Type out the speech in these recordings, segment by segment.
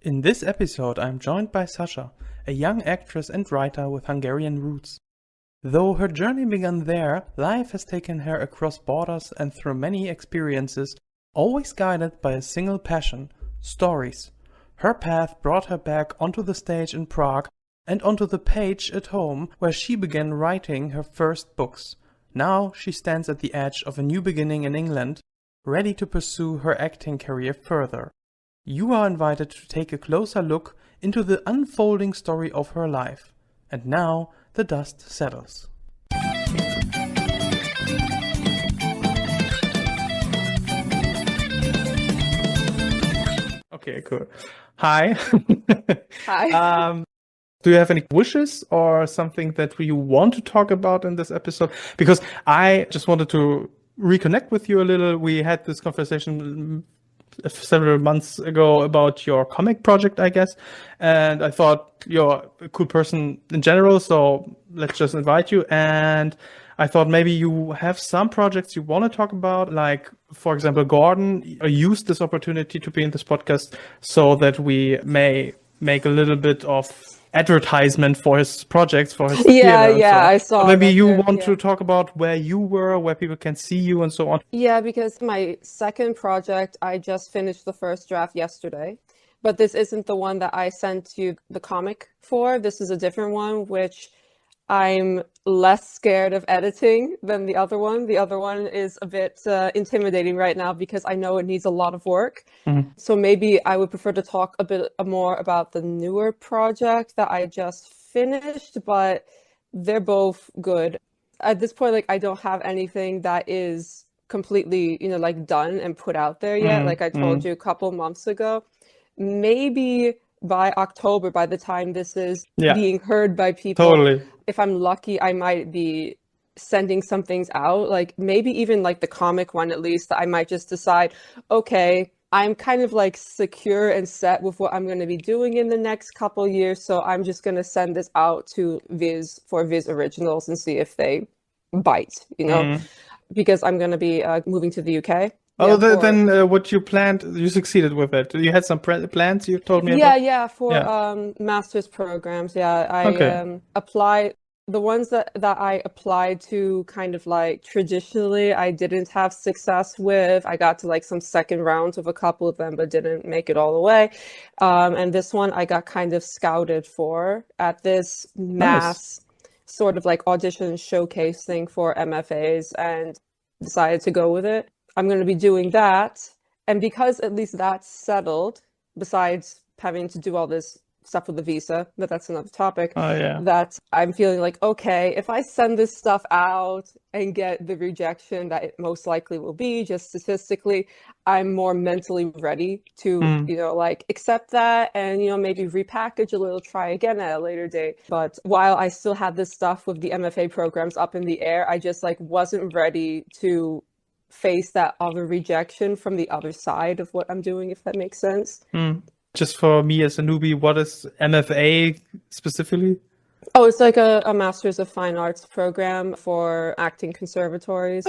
In this episode, I'm joined by Sasha, a young actress and writer with Hungarian roots. Though her journey began there, life has taken her across borders and through many experiences, always guided by a single passion: stories. Her path brought her back onto the stage in Prague and onto the page at home, where she began writing her first books. Now she stands at the edge of a new beginning in England, ready to pursue her acting career further. You are invited to take a closer look into the unfolding story of her life. And now the dust settles. Okay, cool. Hi. Hi. Do you have any wishes or something that you want to talk about in this episode? Because I just wanted to reconnect with you a little. We had this conversation several months ago about your comic project, I guess. And I thought you're a cool person in general, so let's just invite you. And I thought maybe you have some projects you want to talk about, like, for example, Gordon. I used this opportunity to be in this podcast so that we may make a little bit of advertisement for his projects, for his theater and so on. I saw Maybe that you there, want to talk about where you were, where people can see you and so on. Yeah, because my second project, I just finished the first draft yesterday, but this isn't the one that I sent you the comic for. This is a different one, which I'm less scared of editing than the other one. The other one is a bit intimidating right now because I know it needs a lot of work. Mm-hmm. So maybe I would prefer to talk a bit more about the newer project that I just finished, but they're both good. At this point, like, I don't have anything that is completely, like, done and put out there yet. Like I told you a couple months ago. Maybe by October, by the time this is being heard by people, Totally. If I'm lucky, I might be sending some things out, like maybe even like the comic one, at least. I might just decide, okay, I'm kind of like secure and set with what I'm going to be doing in the next couple years, so I'm just going to send this out to Viz for Viz Originals and see if they bite, because I'm going to be moving to the UK. Oh, then what you planned, you succeeded with it. You had some plans you told me about? For master's programs. I applied. The ones that I applied to kind of like traditionally I didn't have success with. I got to like some second rounds with a couple of them, but didn't make it all the way. And this one I got kind of scouted for at this mass sort of like audition showcase thing for MFAs, and decided to go with it. I'm going to be doing that. And because at least that's settled, besides having to do all this stuff with the visa, but that's another topic, that I'm feeling like, okay, if I send this stuff out and get the rejection that it most likely will be, just statistically, I'm more mentally ready to, like, accept that and, maybe repackage a little, try again at a later date. But while I still had this stuff with the MFA programs up in the air, I just like wasn't ready to face that other rejection from the other side of what I'm doing, if that makes sense. Just for me as a newbie, what is MFA specifically? Oh, it's like a Master's of Fine Arts program for acting conservatories.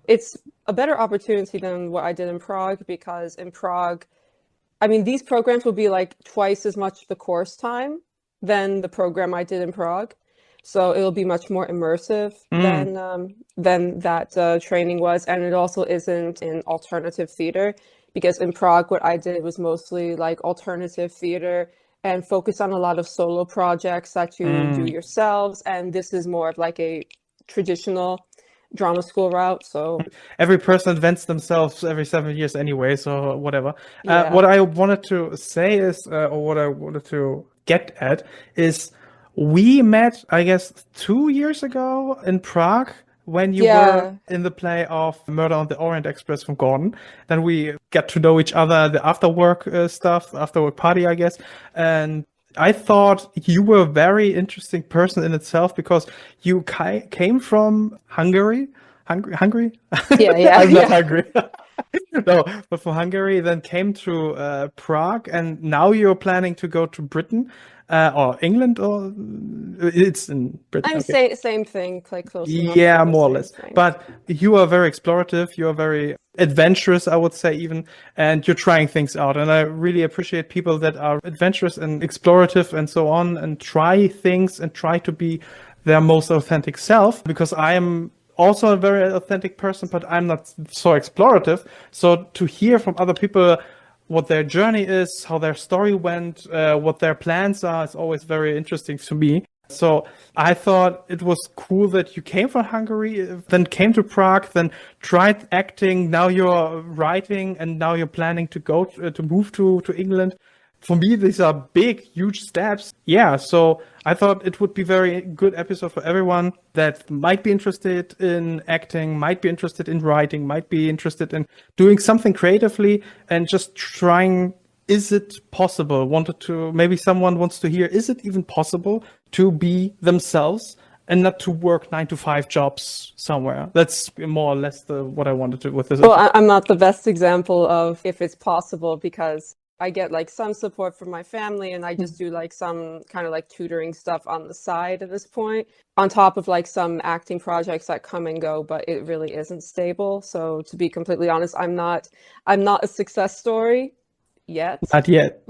It's a better opportunity than what I did in Prague, because in Prague, I mean, these programs will be like twice as much the course time than the program I did in Prague. So it'll be much more immersive than that training was. And it also isn't in alternative theater, because in Prague, what I did was mostly like alternative theater and focus on a lot of solo projects that you do yourselves. And this is more of like a traditional drama school route. So every person invents themselves every 7 years anyway, so whatever. What I wanted to say is, or what I wanted to get at is, we met, I guess, 2 years ago in Prague when you were in the play of Murder on the Orient Express from Gordon. Then we got to know each other, the after-work stuff, after-work party, I guess. And I thought you were a very interesting person in itself, because you came from Hungary. Hungary? I'm not hungry. No, but from Hungary, then came to Prague, and now you're planning to go to Britain or England, or it's in Britain. I'm same thing, like close enough. Yeah, more or less. But you are very explorative. You are very adventurous, I would say even, and you're trying things out. And I really appreciate people that are adventurous and explorative and so on, and try things and try to be their most authentic self, because I am also a very authentic person, but I'm not so explorative. So to hear from other people what their journey is, how their story went, what their plans are, is always very interesting to me. So I thought it was cool that you came from Hungary, then came to Prague, then tried acting. Now you're writing, and now you're planning to go to move to England. For me, these are big, huge steps. Yeah, so I thought it would be very good episode for everyone that might be interested in acting, might be interested in writing, might be interested in doing something creatively, and just trying, is it possible? Maybe someone wants to hear, is it even possible to be themselves and not to work 9-to-5 jobs somewhere? That's more or less what I wanted to with this. Well, I'm not the best example of if it's possible, because I get like some support from my family, and I just do like some kind of like tutoring stuff on the side at this point, on top of like some acting projects that come and go, but it really isn't stable. So to be completely honest, I'm not a success story yet. Not yet.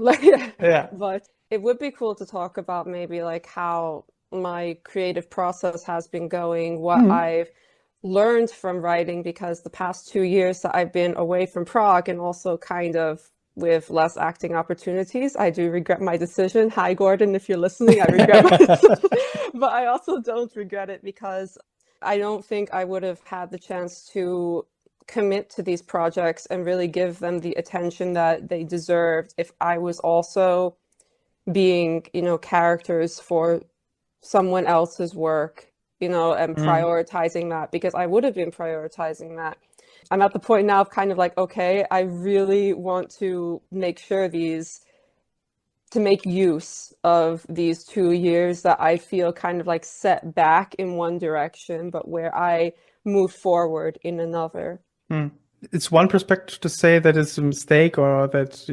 Yeah. But it would be cool to talk about maybe like how my creative process has been going, what I've learned from writing, because the past 2 years that I've been away from Prague, and also kind of with less acting opportunities, I do regret my decision. Hi, Gordon, if you're listening, I regret my decision. But I also don't regret it, because I don't think I would have had the chance to commit to these projects and really give them the attention that they deserved if I was also being, characters for someone else's work, and prioritizing that, because I would have been prioritizing that. I'm at the point now of kind of like, okay, I really want to make sure to make use of these 2 years that I feel kind of like set back in one direction, but where I move forward in another. It's one perspective to say that it's a mistake, or that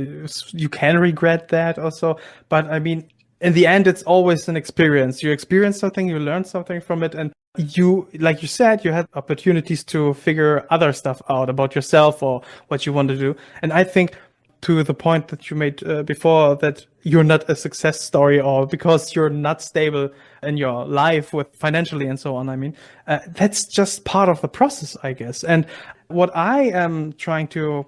you can regret that also. But I mean, in the end, it's always an experience. You experience something, you learn something from it, and you, like you said, you had opportunities to figure other stuff out about yourself or what you want to do. And I think, to the point that you made before, that you're not a success story, or because you're not stable in your life with financially and so on. I mean, that's just part of the process, I guess. And what I am trying to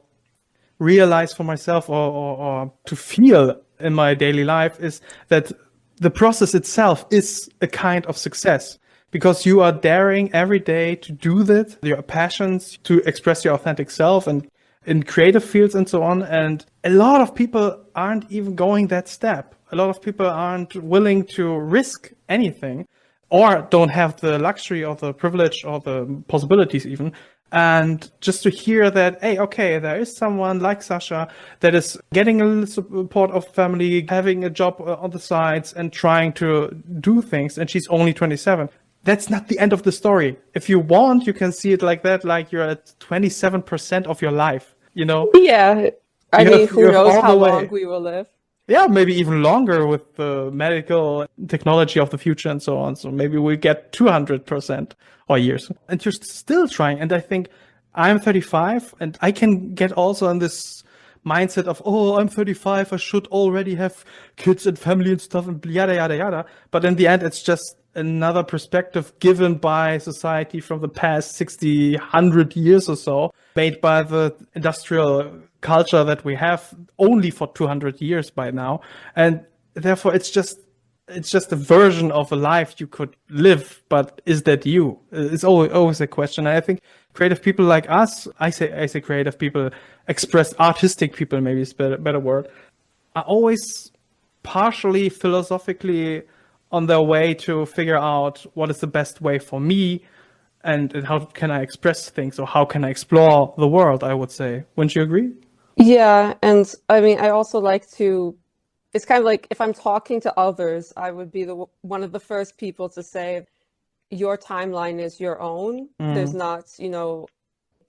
realize for myself, or to feel in my daily life, is that the process itself is a kind of success, because you are daring every day to do that, your passions, to express your authentic self, and in creative fields and so on. And a lot of people aren't even going that step. A lot of people aren't willing to risk anything, or don't have the luxury or the privilege or the possibilities even. And just to hear that, hey, okay, there is someone like Sasha that is getting a little support of family, having a job on the sides, and trying to do things, and she's only 27. That's not the end of the story. If you want, you can see it like that, like you're at 27% of your life, Yeah. I mean, who knows how long we will live? Yeah, maybe even longer with the medical technology of the future and so on. So maybe we get 200% or years. And you're still trying. And I think I'm 35, and I can get also in this mindset of, oh, I'm 35, I should already have kids and family and stuff and yada, yada, yada. But in the end, it's just another perspective given by society from the past 60, 100 years or so, made by the industrial culture that we have only for 200 years by now. And therefore, it's just a version of a life you could live, but is that you? It's always a question. And I think creative people like us, I say creative people, artistic people, maybe is a better word, are always partially philosophically on their way to figure out what is the best way for me, and how can I express things, or how can I explore the world, I would say. Wouldn't you agree? Yeah, and I mean, I also like to, it's kind of like if I'm talking to others, I would be one of the first people to say, your timeline is your own. There's not,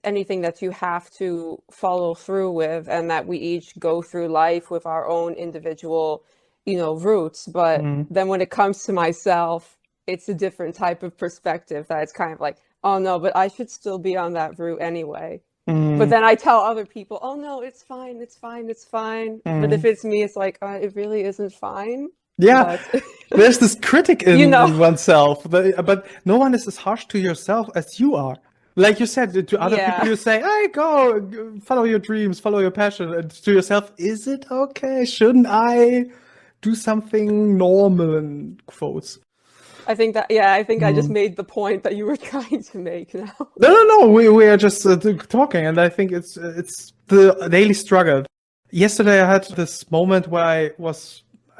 anything that you have to follow through with, and that we each go through life with our own individual, routes. But then when it comes to myself, it's a different type of perspective, that it's kind of like, oh no, but I should still be on that route anyway. But then I tell other people, oh no, it's fine, it's fine, it's fine. But if it's me, it's like, it really isn't fine. Yeah, But there's this critic you know, in oneself, but no one is as harsh to yourself as you are. Like you said, to other people, yeah. you say, "Hey, go follow your dreams, follow your passion." And to yourself, is it okay? Shouldn't I do something normal in quotes? I think that, yeah, I think I just made the point that you were trying to make now. No. We are just talking, and I think it's the daily struggle. Yesterday, I had this moment where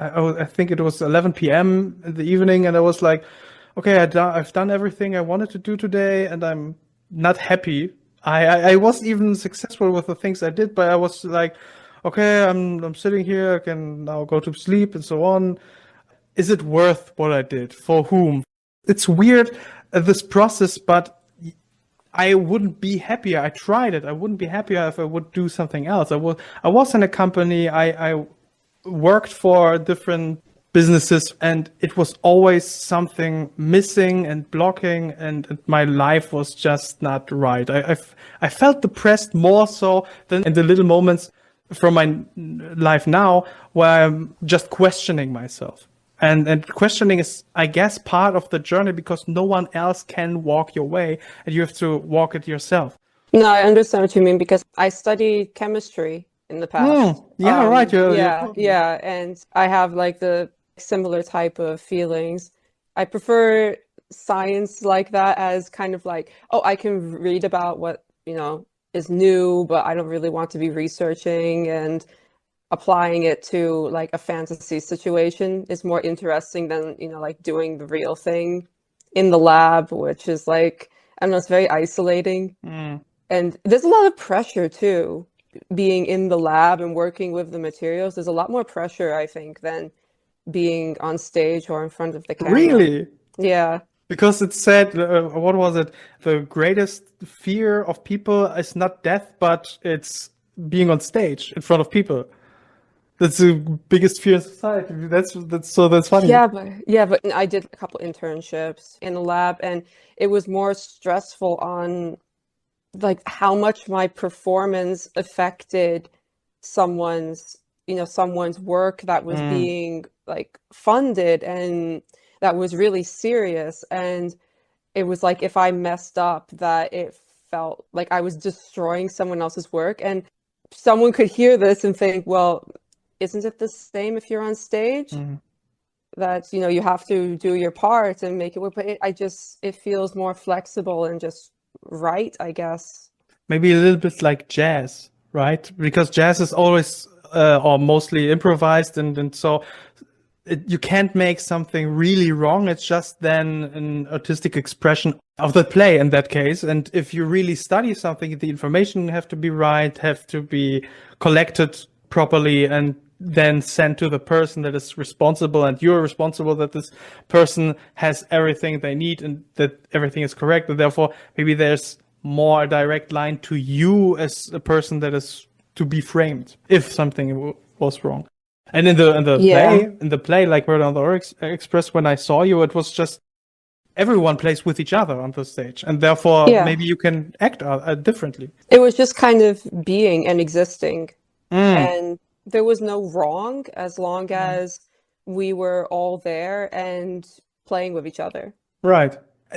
I think it was 11 p.m. in the evening, and I was like, okay, I've done everything I wanted to do today, and I'm not happy. I was even successful with the things I did, but I was like, okay, I'm sitting here, I can now go to sleep and so on. Is it worth what I did? For whom? It's weird, this process, but I wouldn't be happier. I tried it. I wouldn't be happier if I would do something else. I was in a company. I worked for different businesses, and it was always something missing and blocking, and my life was just not right. I felt depressed more so than in the little moments from my life now where I'm just questioning myself. And questioning is, I guess, part of the journey because no one else can walk your way and you have to walk it yourself. No, I understand what you mean because I studied chemistry in the past. Yeah, right. You're Yeah, and I have like the similar type of feelings. I prefer science like that as kind of like, oh, I can read about what, is new, but I don't really want to be researching and applying it to like a fantasy situation is more interesting than, like doing the real thing in the lab, which is like, I don't know, it's very isolating. And there's a lot of pressure too, being in the lab and working with the materials. There's a lot more pressure, I think, than being on stage or in front of the camera. Really? Yeah. Because it said, what was it? The greatest fear of people is not death, but it's being on stage in front of people. That's the biggest fear in society. That's funny. Yeah, but I did a couple internships in the lab, and it was more stressful on like how much my performance affected someone's someone's work that was being like funded and that was really serious. And it was like if I messed up, that it felt like I was destroying someone else's work. And someone could hear this and think, well, isn't it the same if you're on stage? That you have to do your part and make it work, but it feels more flexible and just right, I guess. Maybe a little bit like jazz, right? Because jazz is always or mostly improvised, and so you can't make something really wrong. It's just then an artistic expression of the play in that case. And if you really study something, the information have to be right, have to be collected properly, and then sent to the person that is responsible, and you're responsible that this person has everything they need and that everything is correct. And therefore, maybe there's more direct line to you as a person that is to be framed if something was wrong. And in the play, like Murder on the Orient Express, when I saw you, it was just everyone plays with each other on the stage, and therefore maybe you can act differently. It was just kind of being and existing, and there was no wrong as long as we were all there and playing with each other. Right.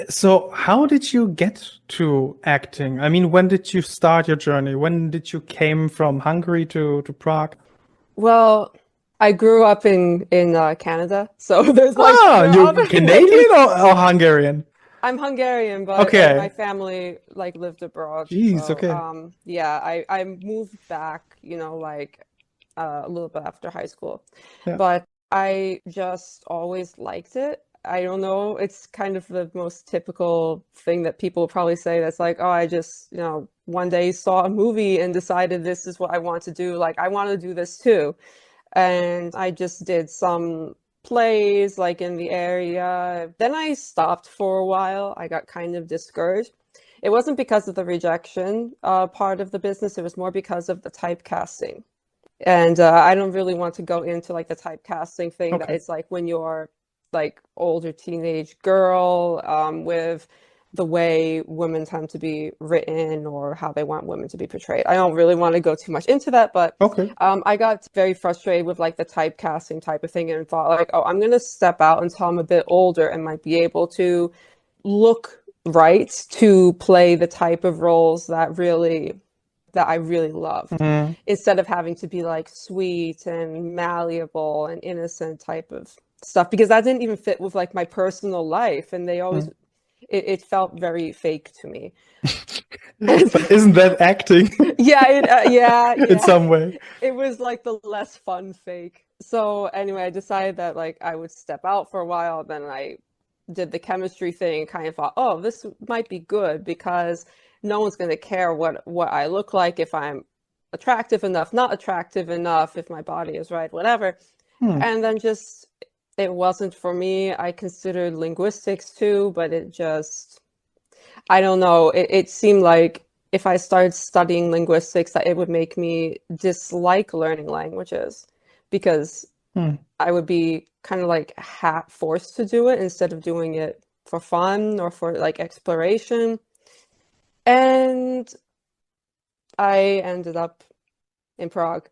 So how did you get to acting? I mean, when did you start your journey? When did you came from Hungary to Prague? Well, I grew up in Canada, so there's like you're Canadian or Hungarian? I'm Hungarian, but like, my family like lived abroad. Jeez, so, okay. Yeah, I moved back, like a little bit after high school, Yeah. but I just always liked it. I don't know. It's kind of the most typical thing that people probably say. That's like, oh, I just, one day saw a movie and decided this is what I want to do. Like, I want to do this too. And I just did some plays like in the area. Then I stopped for a while. I got kind of discouraged. It wasn't because of the rejection part of the business. It was more because of the typecasting. And I don't really want to go into like the typecasting thing. Okay. That it's like when you're like older teenage girl with the way women tend to be written or how they want women to be portrayed. I don't really want to go too much into that, but I got very frustrated with like the typecasting type of thing and thought like, oh, I'm going to step out until I'm a bit older and might be able to look right to play the type of roles that I really loved, instead of having to be like sweet and malleable and innocent type of stuff, because that didn't even fit with like my personal life, and they always it felt very fake to me. But isn't that acting? Yeah, In some way. It was like the less fun fake. So anyway, I decided that like I would step out for a while. Then I did the chemistry thing and kind of thought, oh, this might be good because no one's going to care what I look like, if I'm attractive enough, not attractive enough, if my body is right, whatever. And then just, it wasn't for me. I considered linguistics too, but it just, I don't know. It seemed like if I started studying linguistics, that it would make me dislike learning languages, because I would be kind of like forced to do it instead of doing it for fun or for like exploration. And I ended up in Prague.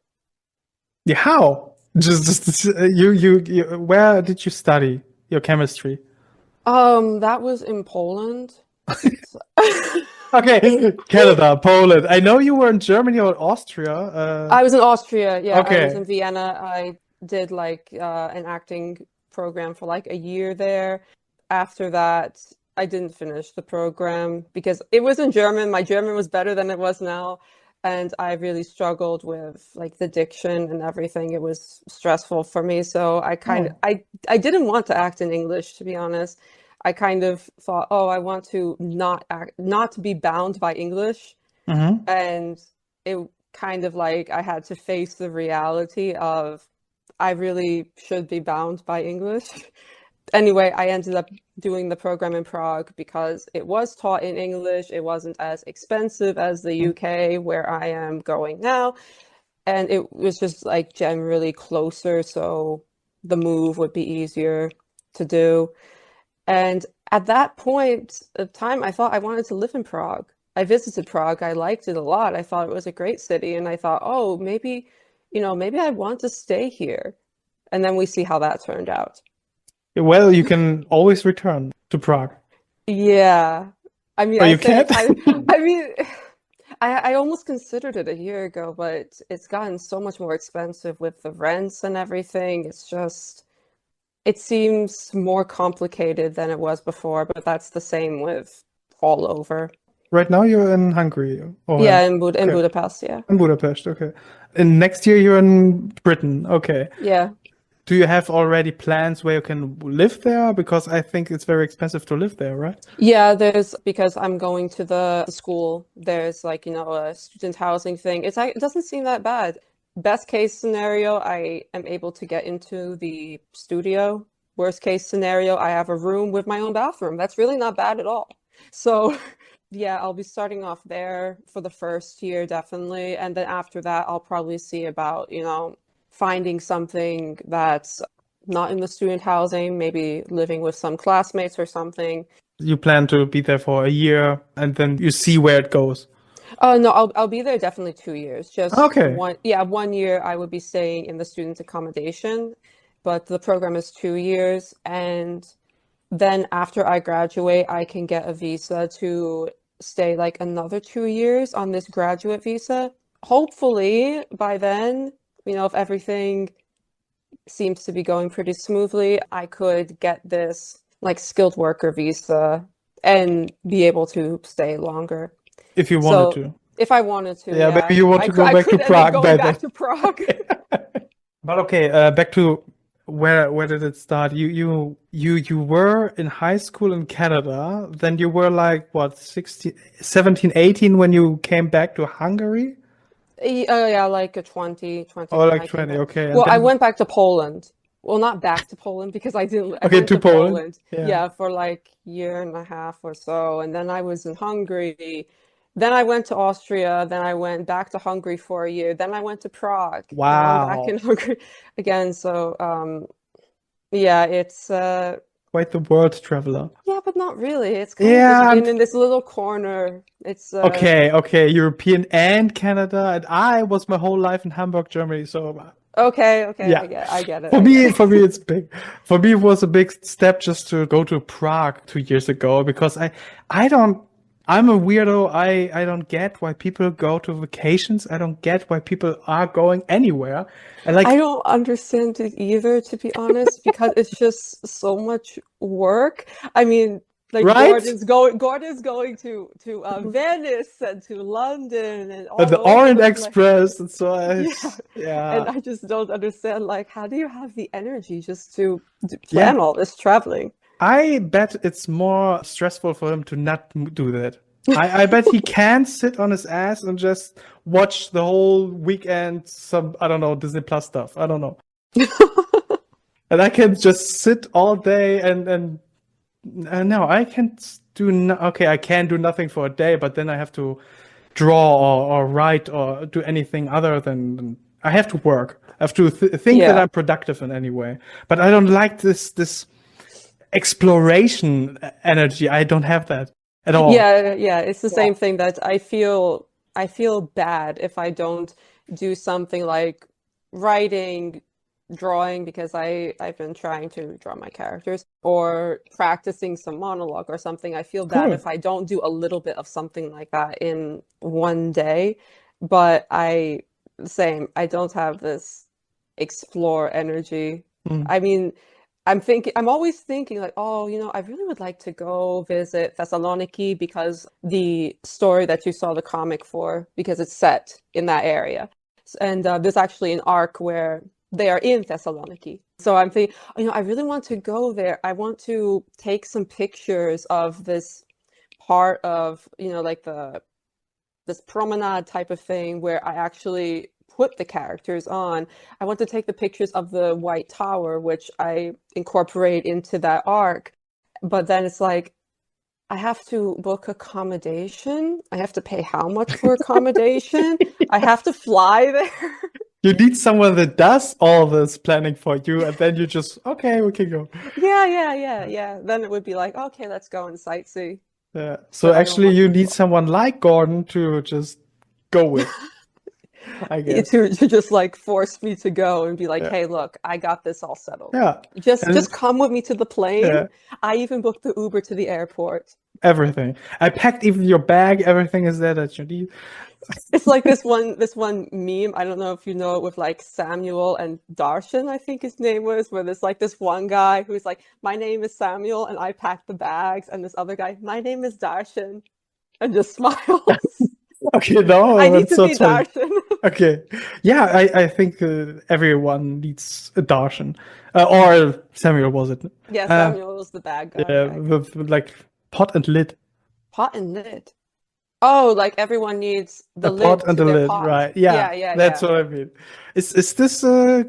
Yeah, how? Just you where did you study your chemistry? That was in Poland. Okay, Canada, Poland. I know you were in Germany or Austria. I was in Austria, yeah. I was Okay. in Vienna. I did like an acting program for like a year there. After that, I didn't finish the program because it was in German. My German was better than it was now, and I really struggled with like the diction and everything. It was stressful for me, so I didn't want to act in English, to be honest. I kind of thought, oh, I want to not to be bound by English. And it kind of like I had to face the reality of I really should be bound by English. Anyway, I ended up doing the program in Prague because it was taught in English. It wasn't as expensive as the UK, where I am going now. And it was just like generally closer, so the move would be easier to do. And at that point of time, I thought I wanted to live in Prague. I visited Prague. I liked it a lot. I thought it was a great city. And I thought, oh, maybe, maybe I want to stay here. And then we see how that turned out. Well, you can always return to Prague. Yeah. I mean, Or I you say can't? I mean, I almost considered it a year ago, but it's gotten so much more expensive with the rents and everything. It seems more complicated than it was before, but that's the same with all over. Right now you're in Hungary. Yeah, Or in okay. Budapest, yeah. In Budapest, okay. And next year you're in Britain, okay. Yeah. Do you have already plans where you can live there? Because I think it's very expensive to live there, right? Yeah, because I'm going to the school, there's like, a student housing thing. It doesn't seem that bad. Best case scenario, I am able to get into the studio. Worst case scenario, I have a room with my own bathroom. That's really not bad at all. So yeah, I'll be starting off there for the first year, definitely. And then after that, I'll probably see about, finding something that's not in the student housing, maybe living with some classmates or something. You plan to be there for a year and then you see where it goes. Oh no, I'll be there definitely 2 years. Just Okay. 1 year I would be staying in the student accommodation, but the program is 2 years, and then after I graduate, I can get a visa to stay like another 2 years on this graduate visa. Hopefully by then, if everything seems to be going pretty smoothly, I could get this like skilled worker visa and be able to stay longer. If you wanted So to. if I wanted to, Yeah, maybe you want to go back to Prague by then. to Prague. But okay, back to where did it start? You were in high school in Canada, then you were like what, 16, 17, 18 when you came back to Hungary? Oh yeah, like a 20 Or when like I came 20, back. okay. And Well, I then went back to Poland. Well, not back to Poland because I okay, went to to Poland. Poland, Yeah. yeah, for like year and a half or so, and then I was in Hungary. Then I went to Austria, then I went back to Hungary for a year, then I went to Prague. Now I'm back in Wow. Hungary again. So yeah, it's quite the world traveler. Yeah, but not really. It's kind of just been in this little corner. It's okay, European and Canada, and I was my whole life in Hamburg, Germany. So okay, yeah, I get it. For me, it's big. For me, it was a big step just to go to Prague 2 years ago because I don't. I'm a weirdo. I don't get why people go to vacations. I don't get why people are going anywhere. And like, I don't understand it either, to be honest, because it's just so much work. I mean, like right? Gordon's going to Venice and to London and all The over Orient the place. Express and so on. Yeah. And I just don't understand, like, how do you have the energy just to plan all this traveling? I bet it's more stressful for him to not do that. I bet he can sit on his ass and just watch the whole weekend some, I don't know, Disney Plus stuff. I don't know. And I can just sit all day and no, I can't do okay, I can do nothing for a day, but then I have to draw or write or do anything other than I have to work. I have to think that I'm productive in any way. But I don't like this exploration energy. I don't have that at all. Yeah, it's the same thing that I feel bad if I don't do something like writing, drawing, because I've been trying to draw my characters, or practicing some monologue or something. I feel bad if I don't do a little bit of something like that in one day. But I don't have this explore energy. I mean, I'm always thinking like, oh, I really would like to go visit Thessaloniki because the story that you saw the comic for, because it's set in that area. And there's actually an arc where they are in Thessaloniki. So I'm thinking, I really want to go there. I want to take some pictures of this part of, like this promenade type of thing where I actually put the characters on. I want to take the pictures of the White Tower, which I incorporate into that arc. But then it's like, I have to book accommodation. I have to pay how much for accommodation? I have to fly there. You need someone that does all this planning for you, and then you just, okay, we can go. Yeah. Then it would be like, okay, let's go and sightsee. Yeah. So actually, you need someone like Gordon to just go with. I guess to just like force me to go and be like, hey, look, I got this all settled. Yeah. Just come with me to the plane. Yeah. I even booked the Uber to the airport. Everything. I packed even your bag. Everything is there that you need. It's like this one meme. I don't know if you know it, with like Samuel and Darshan, I think his name was, where there's like this one guy who's like, my name is Samuel and I packed the bags, and this other guy, my name is Darshan, and just smiles. Okay, no, I need to be Darshan. Okay, yeah, I think everyone needs a Darshan, or Samuel, was it? Yeah, Samuel was the bad guy. Yeah, with like pot and lid. Pot and lid. Oh, like everyone needs the lid pot and to the their lid, pot. right? Yeah, that's what I mean. Is this a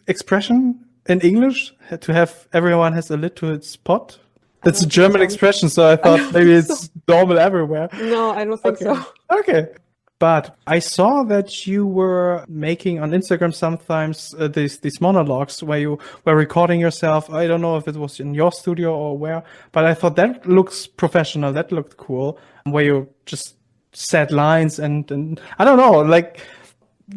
expression in English to have everyone has a lid to its pot? It's a German expression, so I thought maybe it's normal everywhere. No, I don't think so. Okay. But I saw that you were making on Instagram sometimes these monologues where you were recording yourself. I don't know if it was in your studio or where, but I thought that looks professional. That looked cool. Where you just said lines and I don't know, like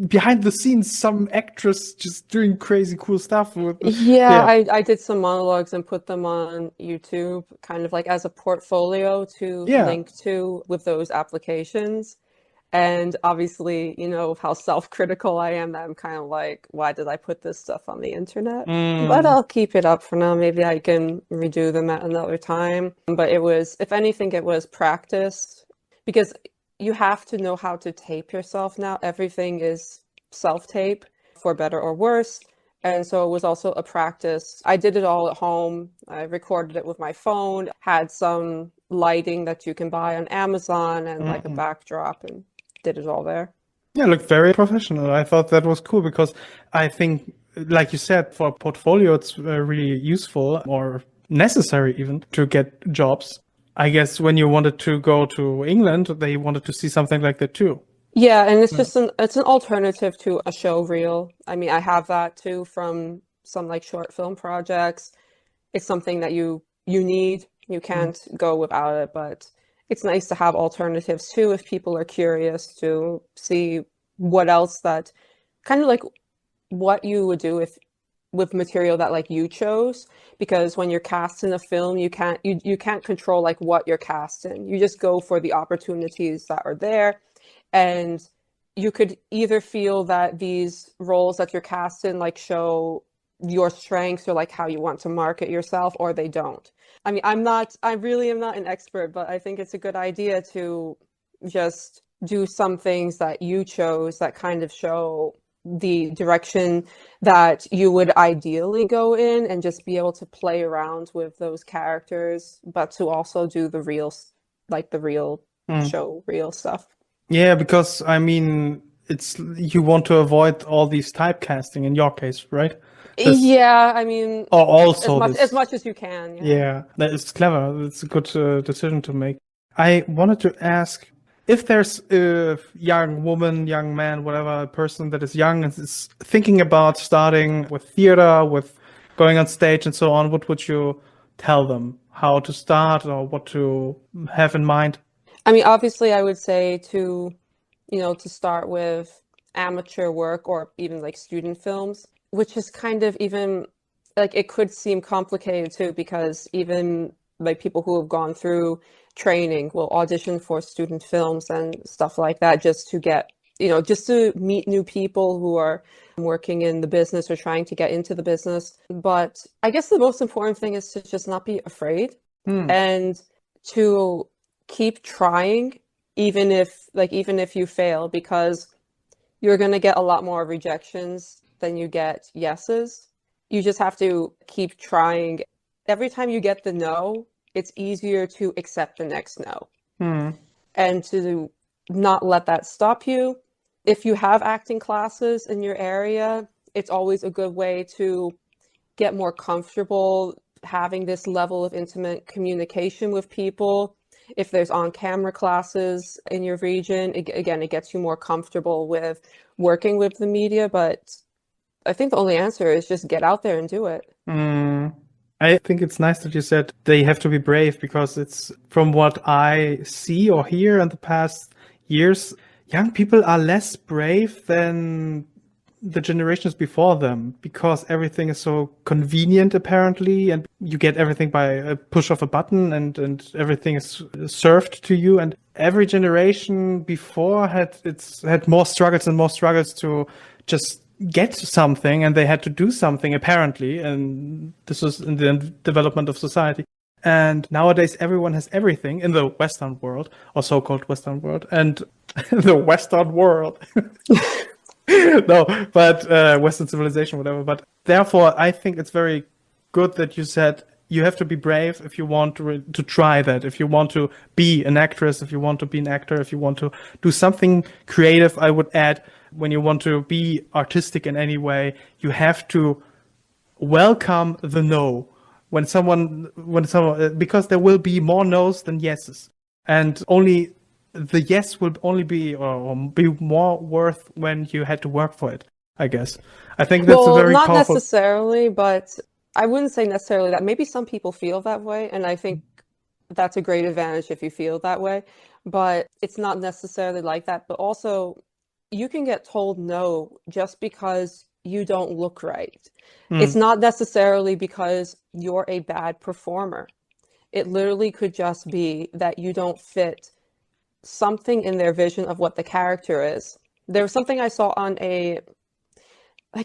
behind the scenes, some actress just doing crazy cool stuff. I did some monologues and put them on YouTube, kind of like as a portfolio to link to with those applications. And obviously, how self-critical I am, that I'm kind of like, why did I put this stuff on the internet? But I'll keep it up for now. Maybe I can redo them at another time. But it was, if anything, it was practice, because you have to know how to tape yourself now. Everything is self-tape, for better or worse. And so it was also a practice. I did it all at home. I recorded it with my phone, had some lighting that you can buy on Amazon and like a backdrop, and did it all there. Yeah, looked very professional. I thought that was cool because I think, like you said, for a portfolio, it's really useful or necessary even to get jobs. I guess when you wanted to go to England, they wanted to see something like that too. Yeah, and it's just it's an alternative to a show reel. I mean, I have that too from some like short film projects. it's something that you need. You can't go without it, but it's nice to have alternatives too if people are curious to see what else that kind of like what you would do if with material that like you chose, because when you're cast in a film you can't control like what you're cast in. You just go for the opportunities that are there, and you could either feel that these roles that you're cast in like show your strengths or like how you want to market yourself, or they don't. I mean, I really am not an expert, but I think it's a good idea to just do some things that you chose that kind of show the direction that you would ideally go in, and just be able to play around with those characters, but to also do the real, like the real show, real stuff. Yeah, because I mean, it's you want to avoid all these typecasting in your case, right? Yeah, I mean, or also as much as you can. Yeah, that is clever. It's a good decision to make. I wanted to ask if there's a young woman, young man, whatever, a person that is young and is thinking about starting with theater, with going on stage and so on, what would you tell them? How to start or what to have in mind? I mean, obviously, I would say to start with amateur work or even like student films, which is kind of even like it could seem complicated too, because even like people who have gone through training will audition for student films and stuff like that just to get, just to meet new people who are working in the business or trying to get into the business. But I guess the most important thing is to just not be afraid and to keep trying, even if you fail, because you're going to get a lot more rejections than you get yeses. You just have to keep trying. Every time you get the no, it's easier to accept the next no. And to not let that stop you. If you have acting classes in your area, it's always a good way to get more comfortable having this level of intimate communication with people. If there's on-camera classes in your region, again, it gets you more comfortable with working with the media. But I think the only answer is just get out there and do it. I think it's nice that you said they have to be brave, because it's from what I see or hear in the past years, young people are less brave than the generations before them, because everything is so convenient apparently, and you get everything by a push of a button, and everything is served to you. And every generation before had more struggles and more struggles to just get something, and they had to do something apparently, and this was in the development of society. And nowadays everyone has everything in the Western world, or so-called Western world, and the Western world. No, but Western civilization, whatever. But therefore, I think it's very good that you said you have to be brave if you want to try that. If you want to be an actress, if you want to be an actor, if you want to do something creative, I would add, when you want to be artistic in any way, you have to welcome the no. When someone, because there will be more no's than yeses, and only the yes will only be or be more worth when you had to work for it, I guess. I think that's a very not powerful. necessarily, but I wouldn't say necessarily that. Maybe some people feel that way, and I think that's a great advantage if you feel that way. But it's not necessarily like that. But also, you can get told no just because you don't look right. It's not necessarily because you're a bad performer. It literally could just be that you don't fit something in their vision of what the character is. There was something I saw on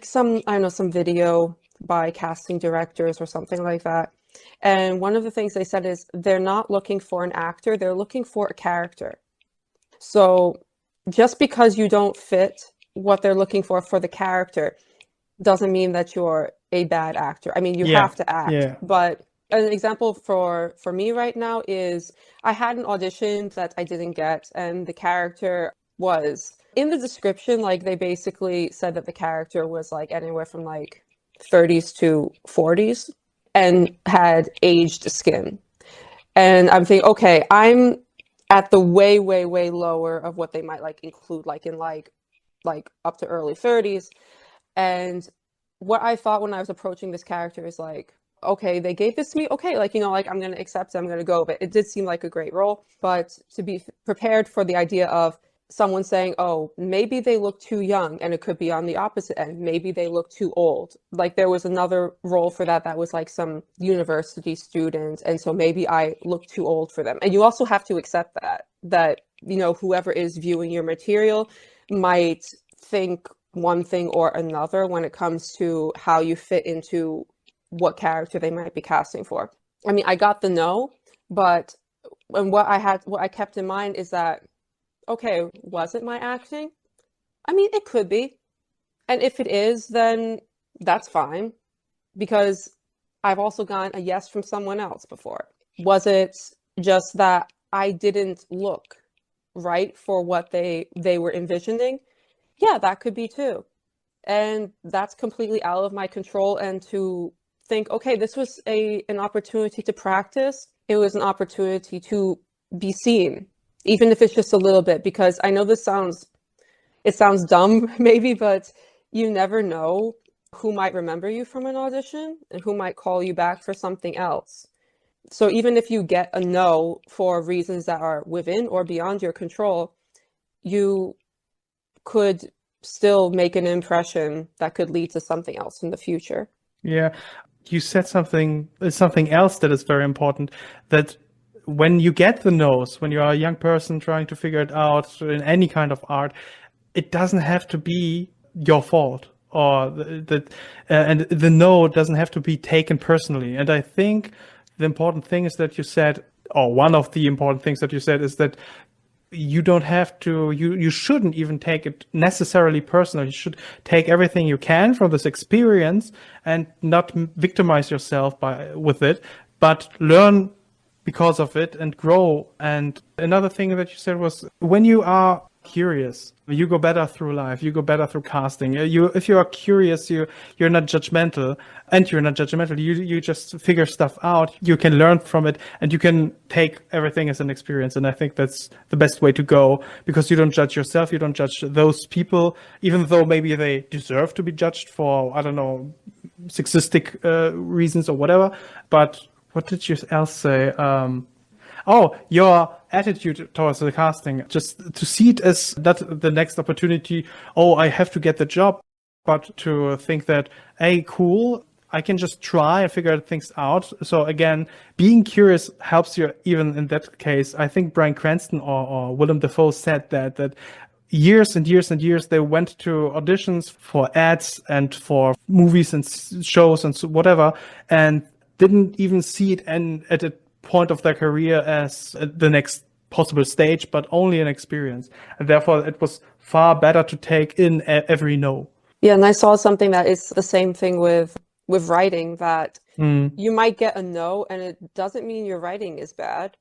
some video by casting directors or something like that. And one of the things they said is they're not looking for an actor, they're looking for a character. So just because you don't fit what they're looking for the character doesn't mean that you're a bad actor. I mean, you have to act, but an example for me right now is I had an audition that I didn't get, and the character was in the description, like they basically said that the character was like anywhere from like 30s to 40s and had aged skin. And I'm thinking, okay, I'm at the way, way, way lower of what they might like include, like in like up to early 30s. And what I thought when I was approaching this character is like, okay, they gave this to me. Okay, like, like I'm going to accept it. I'm going to go. But it did seem like a great role. But to be prepared for the idea of someone saying, oh, maybe they look too young, and it could be on the opposite end. Maybe they look too old. Like there was another role for that was like some university student. And so maybe I look too old for them. And you also have to accept that, whoever is viewing your material might think one thing or another when it comes to how you fit into what character they might be casting for. I mean, I got the no, but what I kept in mind is that, okay, was it my acting? I mean, it could be. And if it is, then that's fine, because I've also gotten a yes from someone else before. Was it just that I didn't look right for what they were envisioning? Yeah, that could be too. And that's completely out of my control. And to think, okay, this was an opportunity to practice. It was an opportunity to be seen, even if it's just a little bit, because I know it sounds dumb maybe, but you never know who might remember you from an audition and who might call you back for something else. So even if you get a no for reasons that are within or beyond your control, you could still make an impression that could lead to something else in the future. Yeah. You said something else that is very important, that when you get the no's, when you are a young person trying to figure it out in any kind of art, it doesn't have to be your fault, or and the no doesn't have to be taken personally. And I think the important thing is that you said, or one of the important things that you said, is that you don't have to, you shouldn't even take it necessarily personal. You should take everything you can from this experience and not victimize yourself with it, but learn because of it and grow. And another thing that you said was, when you are curious, you go better through life, you go better through casting. If you are curious, you're not judgmental, and you're not judgmental. You just figure stuff out, you can learn from it, and you can take everything as an experience. And I think that's the best way to go, because you don't judge yourself, you don't judge those people, even though maybe they deserve to be judged for, I don't know, sexistic reasons or whatever. But what did you else say? Oh, your attitude towards the casting, just to see it as not the next opportunity, oh, I have to get the job, but to think that, hey, cool, I can just try and figure things out. So again, being curious helps you even in that case. I think Bryan Cranston or Willem Dafoe said that years and years and years they went to auditions for ads and for movies and shows and whatever, and didn't even see it at a point of their career as the next possible stage, but only an experience. And therefore it was far better to take in every no. Yeah, and I saw something that is the same thing with writing, that you might get a no, and it doesn't mean your writing is bad.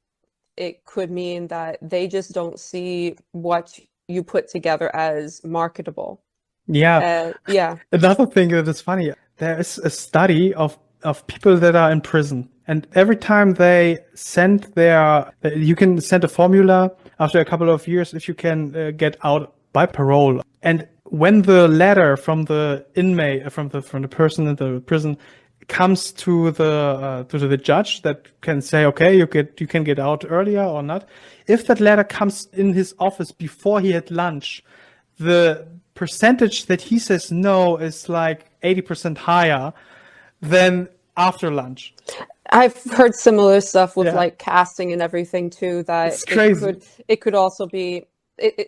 It could mean that they just don't see what you put together as marketable. Yeah. Yeah. Another thing that is funny, there is a study of people that are in prison. And every time they send you can send a formula after a couple of years if you can get out by parole. And when the letter from the inmate, from the person in the prison, comes to the judge that can say, okay, you can get out earlier or not. If that letter comes in his office before he had lunch, the percentage that he says no is like 80% higher than after lunch. I've heard similar stuff with like casting and everything too, that it's crazy. It could also be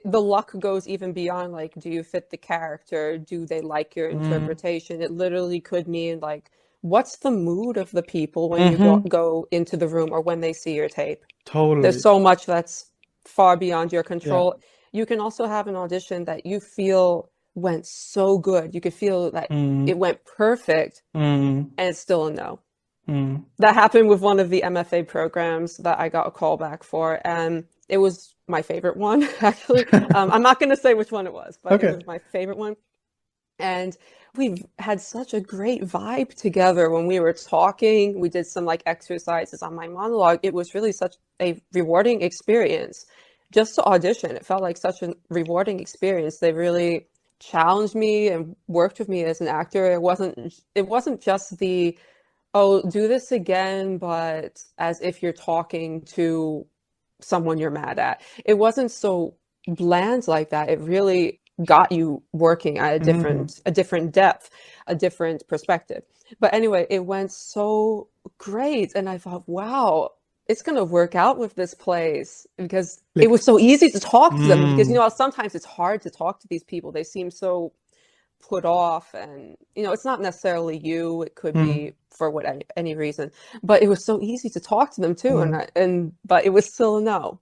the luck goes even beyond, like, do you fit the character? Do they like your interpretation? It literally could mean like, what's the mood of the people when you go into the room or when they see your tape? Totally. There's so much that's far beyond your control. Yeah. You can also have an audition that you feel went so good. You could feel that it went perfect, and it's still a no. That happened with one of the MFA programs that I got a call back for, and it was my favorite one, actually. I'm not going to say which one it was, but it was my favorite one. And we've had such a great vibe together when we were talking. We did some like exercises on my monologue. It was really such a rewarding experience just to audition. It felt like such a rewarding experience. They really challenged me and worked with me as an actor. It wasn't just the oh, do this again, but as if you're talking to someone you're mad at. It wasn't so bland like that. It really got you working at a different depth, a different perspective. But anyway, it went so great. And I thought, wow, it's gonna work out with this place because it Like, was so easy to talk to them because sometimes it's hard to talk to these people. They seem so put off, and it's not necessarily you, it could be for what any reason, but it was so easy to talk to them too, but it was still a no.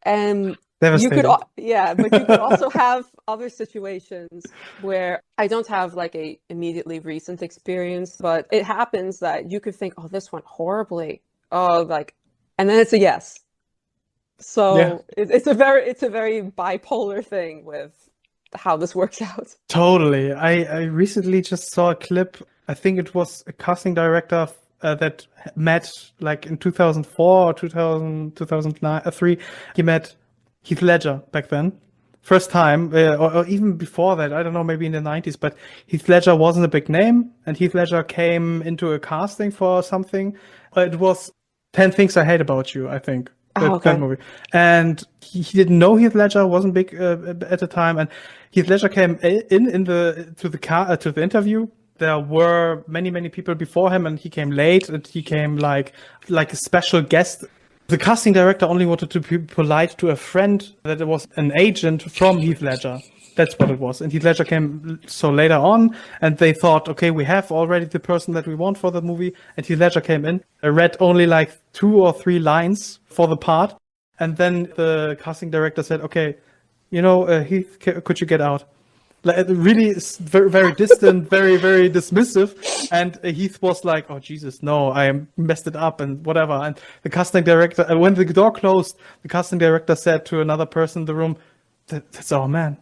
And devastated. yeah, but you could also have other situations where I don't have like a immediately recent experience, but it happens that you could think, oh, this went horribly, oh, like, and then it's a yes. Yeah. So it's a very bipolar thing with how this works out. Totally. I recently just saw a clip. I think it was a casting director that met like in 2004 or 2000, 2009, 3. He met Heath Ledger back then. First time, or even before that, I don't know, maybe in the 90s, but Heath Ledger wasn't a big name, and Heath Ledger came into a casting for something. It was 10 Things I Hate About You, I think. Oh, That okay. movie. And he didn't know Heath Ledger, wasn't big at the time. And Heath Ledger came to the interview. There were many people before him, and he came late, and he came like a special guest. The casting director only wanted to be polite to a friend that it was an agent from Heath Ledger. That's what it was. And Heath Ledger came so later on, and they thought, okay, we have already the person that we want for the movie. And Heath Ledger came in. I read only like 2 or 3 lines for the part. And then the casting director said, okay, Heath, could you get out? Like, it really is very, very distant, very dismissive. And Heath was like, "Oh Jesus, no, I messed it up and whatever." And the casting director, when the door closed, the casting director said to another person in the room, "That's our man.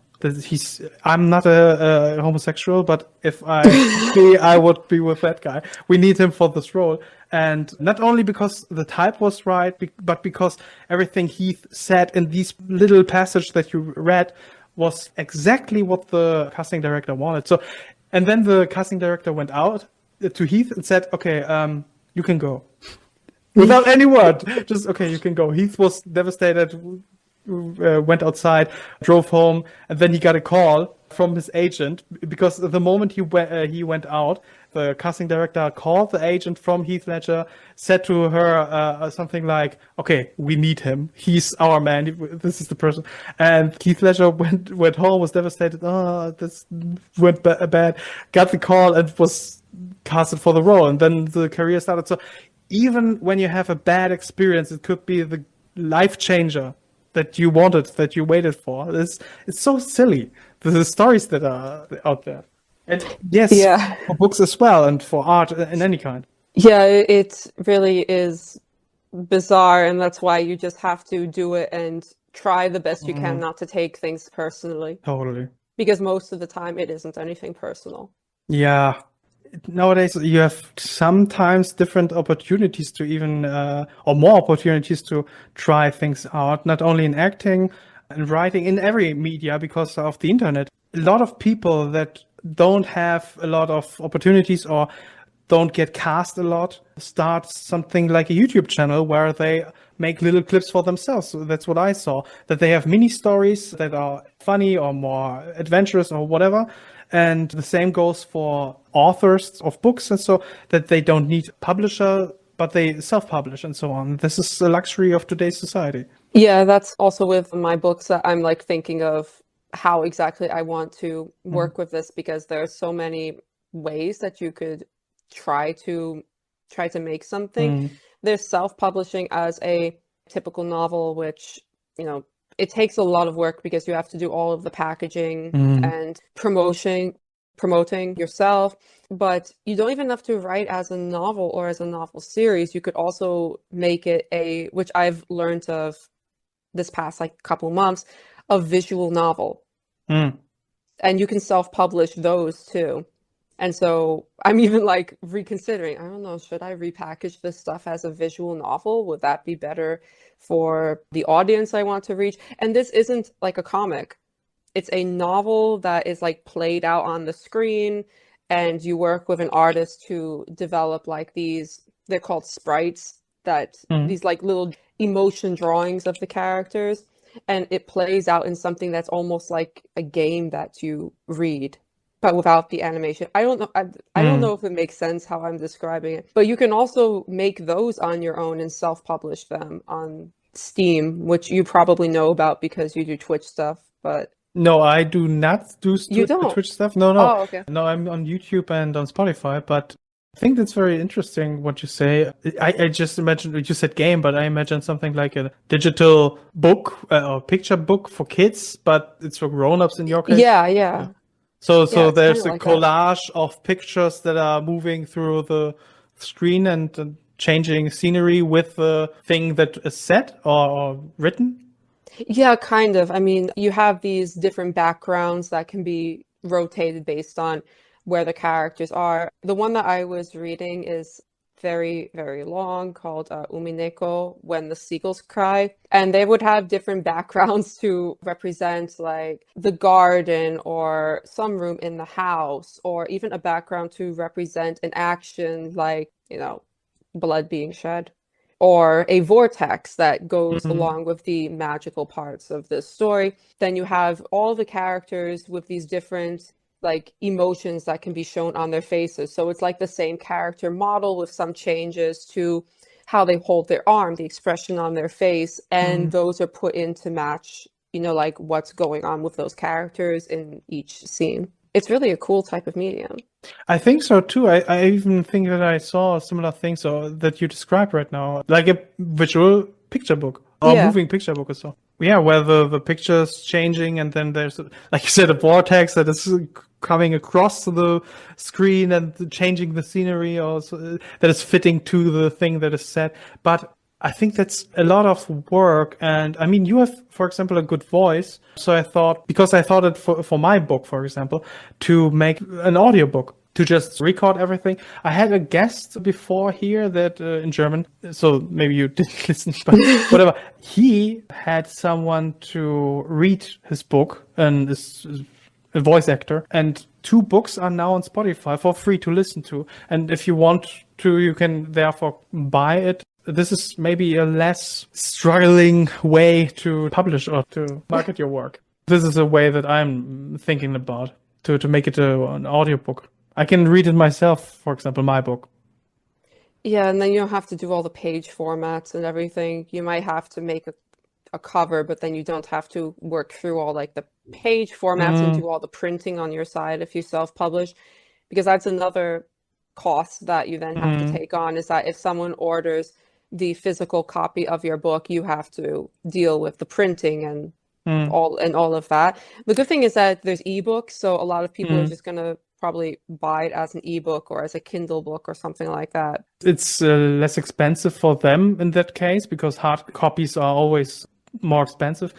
I'm not a homosexual, but if I would be, I would be with that guy. We need him for this role." And not only because the type was right, but because everything Heath said in these little passage that you read was exactly what the casting director wanted. So, and then the casting director went out to Heath and said, "Okay, you can go." Without any word, just okay, you can go. Heath was devastated, went outside, drove home, and then he got a call from his agent because the moment he went out, the casting director called the agent from Heath Ledger, said to her something like, "Okay, we need him. He's our man. This is the person." And Heath Ledger went home, was devastated. Oh, this went bad. Got the call and was casted for the role, and then the career started. So even when you have a bad experience, it could be the life changer that you wanted, that you waited for. It's so silly. The stories that are out there. And yes, Yeah. for books as well, and for art in any kind. Yeah, it really is bizarre, and that's why you just have to do it and try the best you can not to take things personally, Totally. because most of the time it isn't anything personal. Yeah. Nowadays, you have sometimes different opportunities to even, or more opportunities to try things out, not only in acting and writing, in every media because of the internet. A lot of people that don't have a lot of opportunities or don't get cast a lot start something like a YouTube channel where they make little clips for themselves. So that's what I saw, that they have mini stories that are funny or more adventurous or whatever. And the same goes for authors of books, and so that they don't need a publisher, but they self-publish and so on. This is a luxury of today's society. Yeah, that's also with my books that I'm like thinking of how exactly I want to work with this, because there are so many ways that you could try to make something. There's self-publishing as a typical novel, which, it takes a lot of work because you have to do all of the packaging and promoting yourself, but you don't even have to write as a novel or as a novel series. You could also make it which I've learned of this past like couple months, a visual novel. And you can self-publish those too. And so I'm even like reconsidering, I don't know, should I repackage this stuff as a visual novel? Would that be better for the audience I want to reach? And this isn't like a comic. It's a novel that is like played out on the screen, and you work with an artist to develop like these, they're called sprites, that these like little emotion drawings of the characters, and it plays out in something that's almost like a game that you read, but without the animation. I don't know. I don't know if it makes sense how I'm describing it, but you can also make those on your own and self-publish them on Steam, which you probably know about because you do Twitch stuff, but No, I do not do you don't. Twitch stuff. No, Oh, okay. no, I'm on YouTube and on Spotify, but I think that's very interesting what you say. I just imagined, you said game, but I imagine something like a digital book or picture book for kids, but it's for grown-ups in your case. Yeah. So Yeah, it's there's kinda a like that. collage of pictures that are moving through the screen and changing scenery with the thing that is said or written. Yeah, kind of. I mean, you have these different backgrounds that can be rotated based on where the characters are. The one that I was reading is very, very long, called Umineko, When the Seagulls Cry. And they would have different backgrounds to represent like the garden or some room in the house, or even a background to represent an action like, blood being shed, or a vortex that goes along with the magical parts of this story. Then you have all the characters with these different like emotions that can be shown on their faces. So it's like the same character model with some changes to how they hold their arm, the expression on their face, and those are put in to match, like what's going on with those characters in each scene. It's really a cool type of medium. I think so too. I even think that I saw similar things that you described right now, like a visual picture book or Yeah. moving picture book or so. Yeah, where the picture's changing and then there's, like you said, a vortex that is coming across the screen and changing the scenery or so, that is fitting to the thing that is said. But I think that's a lot of work. And I mean, you have, for example, a good voice. So I thought, because I thought it for my book, for example, to make an audiobook, to just record everything. I had a guest before here that in German, so maybe you didn't listen, but whatever. He had someone to read his book and is a voice actor, and 2 books are now on Spotify for free to listen to. And if you want to, you can therefore buy it. This is maybe a less struggling way to publish or to market your work. This is a way that I'm thinking about to make it an audiobook. I can read it myself, for example, my book. Yeah, and then you don't have to do all the page formats and everything. You might have to make a cover, but then you don't have to work through all like the page formats and do all the printing on your side if you self-publish, because that's another cost that you then have to take on, is that if someone orders the physical copy of your book, you have to deal with the printing and all of that. The good thing is that there's ebooks, so a lot of people are just gonna probably buy it as an ebook or as a Kindle book or something like that. It's less expensive for them in that case because hard copies are always more expensive.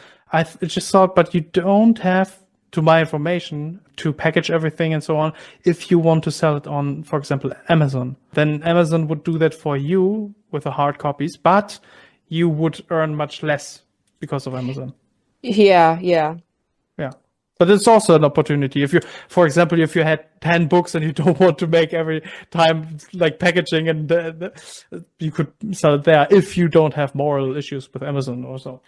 Just thought, but you don't have, to my information, to package everything and so on. If you want to sell it on, for example, Amazon, then Amazon would do that for you with the hard copies, but you would earn much less because of Amazon. Yeah. Yeah. But it's also an opportunity. If you, for example, if you had 10 books and you don't want to make every time like packaging and you could sell it there if you don't have moral issues with Amazon or so.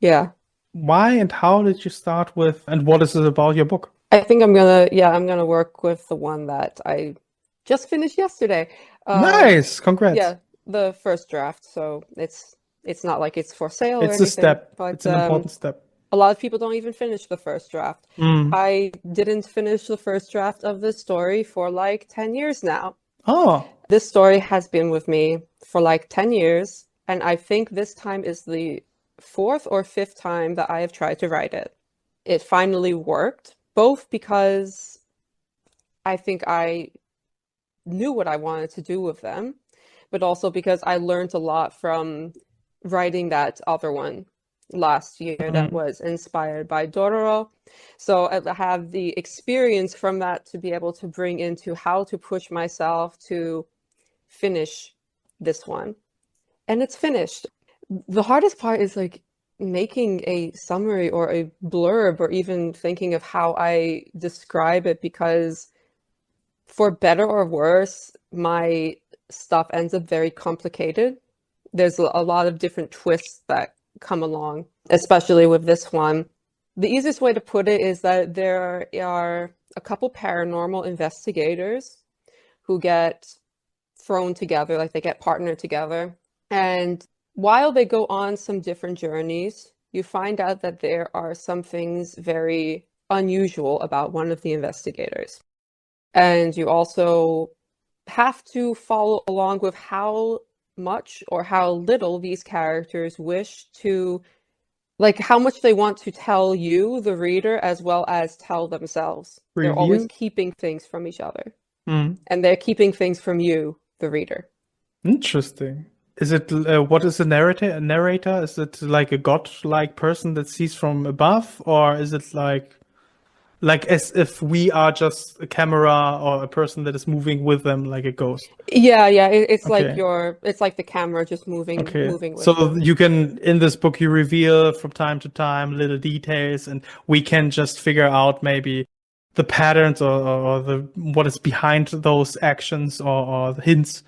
Yeah. Why and how did you start with, and what is it about your book? I think I'm gonna work with the one that I just finished yesterday. Nice, congrats. Yeah, the first draft. So it's not like it's for sale or It's a anything, step. but It's an important step. a lot of people don't even finish the first draft. I didn't finish the first draft of this story for like 10 years now. Oh, This story has been with me for like 10 years, and I think this time is the 4th or 5th time that I have tried to write it. It finally worked, both because I think I knew what I wanted to do with them, but also because I learned a lot from writing that other one last year that was inspired by Dororo. So I have the experience from that to be able to bring into how to push myself to finish this one. And it's finished. The hardest part is like making a summary or a blurb or even thinking of how I describe it, because for better or worse, my stuff ends up very complicated. There's a lot of different twists that come along, especially with this one. The easiest way to put it is that there are a couple paranormal investigators who get thrown together, like they get partnered together. And while they go on some different journeys, you find out that there are some things very unusual about one of the investigators. And you also have to follow along with how much or how little these characters wish to, like how much they want to tell you, the reader, as well as tell themselves. They're always keeping things from each other. And they're keeping things from you, the reader. Interesting. Is it, what is the narrator? A narrator? Is it like a god-like person that sees from above? Or is it like as if we are just a camera or a person that is moving with them like a ghost? Yeah, it's Okay. like it's like the camera just moving with So them. you can, in this book, you reveal from time to time little details, and we can just figure out maybe the patterns or the what is behind those actions or the hints,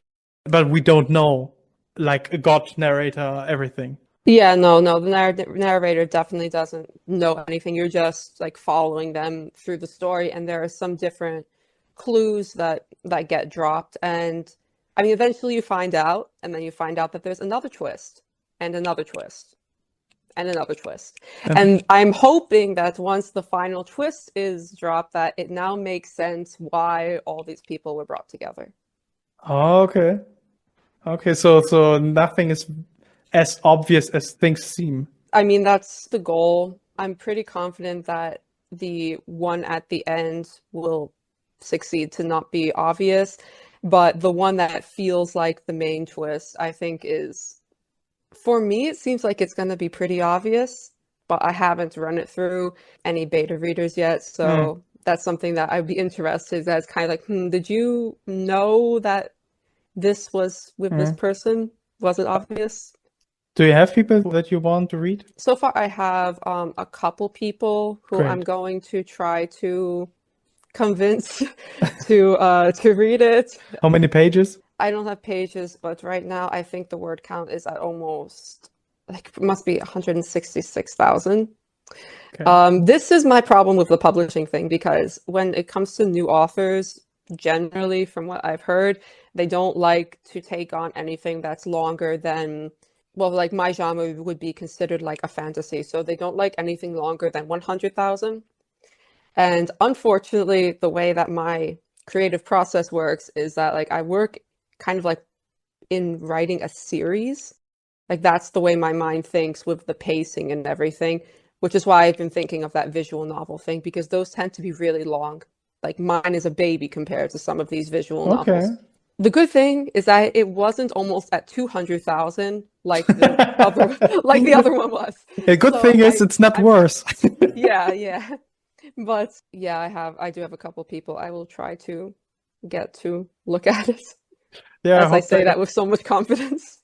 but we don't know, like a god narrator, everything. Yeah, no, the narrator definitely doesn't know anything. You're just like following them through the story, and there are some different clues that get dropped. And I mean, eventually you find out, and then you find out that there's another twist, and another twist, and another twist. And I'm hoping that once the final twist is dropped, that it now makes sense why all these people were brought together. Oh, okay. Okay, so nothing is as obvious as things seem. I mean, that's the goal. I'm pretty confident that the one at the end will succeed to not be obvious, but the one that feels like the main twist, I think is, for me, it seems like it's going to be pretty obvious, but I haven't run it through any beta readers yet, so that's something that I'd be interested. That's kind of like, did you know that this was with this person? Was it obvious? Do you have people that you want to read? So far, I have a couple people who Great. I'm going to try to convince to read it. How many pages? I don't have pages, but right now I think the word count is at almost, like, it must be 166,000. Okay. This is my problem with the publishing thing, because when it comes to new authors, generally, from what I've heard, they don't like to take on anything that's longer than, well, like my genre would be considered like a fantasy, so they don't like anything longer than 100,000. And unfortunately, the way that my creative process works is that, like, I work kind of like in writing a series. Like, that's the way my mind thinks with the pacing and everything, which is why I've been thinking of that visual novel thing, because those tend to be really long. Like, mine is a baby compared to some of these visual novels. The good thing is that it wasn't almost at 200,000 like the other one was. A good thing is it's not worse. Yeah. But yeah, I do have a couple people I will try to get to look at it. Yeah, as I say that with so much confidence.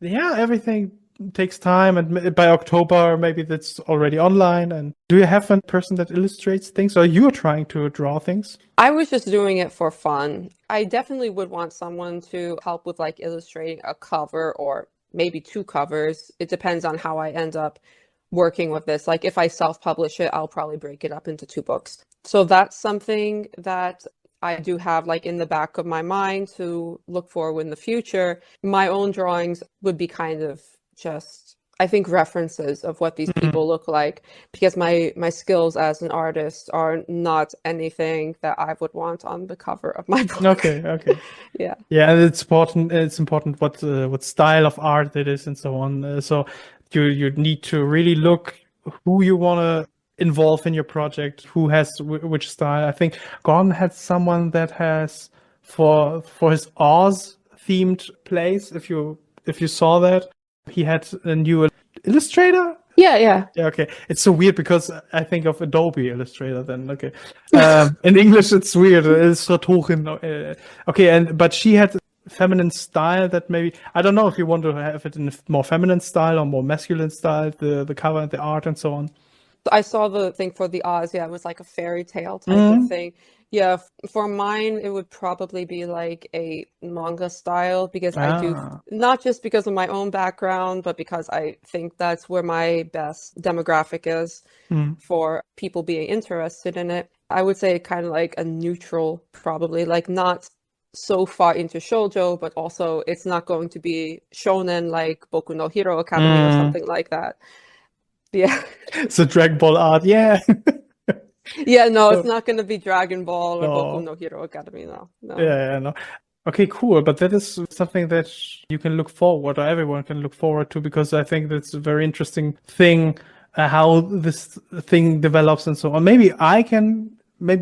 Yeah, everything takes time, and by October maybe that's already online. And do you have a person that illustrates things, or you're trying to draw things? I was just doing it for fun. I definitely would want someone to help with like illustrating a cover or maybe two covers. It depends on how I end up working with this. Like, if I self-publish it, I'll probably break it up into two books. So that's something that I do have like in the back of my mind to look for in the future. My own drawings would be kind of just, I think, references of what these people look like, because my skills as an artist are not anything that I would want on the cover of my book. Okay. Yeah, and it's important what style of art it is and so on. So you need to really look who you want to involve in your project, who has which style. I think Gordon had someone that has for his Oz themed place. If you saw that, he had a new illustrator. yeah. Okay. It's so weird because I think of Adobe Illustrator then. Okay. In English, it's weird. It's Sartorin. Okay. But she had feminine style that maybe, I don't know if you want to have it in a more feminine style or more masculine style, the cover and the art and so on. I saw the thing for the Oz. Yeah, it was like a fairy tale type of thing. Yeah, for mine, it would probably be like a manga style because I do, not just because of my own background, but because I think that's where my best demographic is for people being interested in it. I would say kind of like a neutral, probably, like not so far into shoujo, but also it's not going to be shonen like Boku no Hero Academy or something like that. Yeah. So Dragon Ball art, yeah. Yeah, no, it's not going to be Dragon Ball or Boku no Hero Academy, no. Yeah, no. Okay, cool. But that is something that you can look forward, or everyone can look forward to, because I think that's a very interesting thing, how this thing develops and so on. Maybe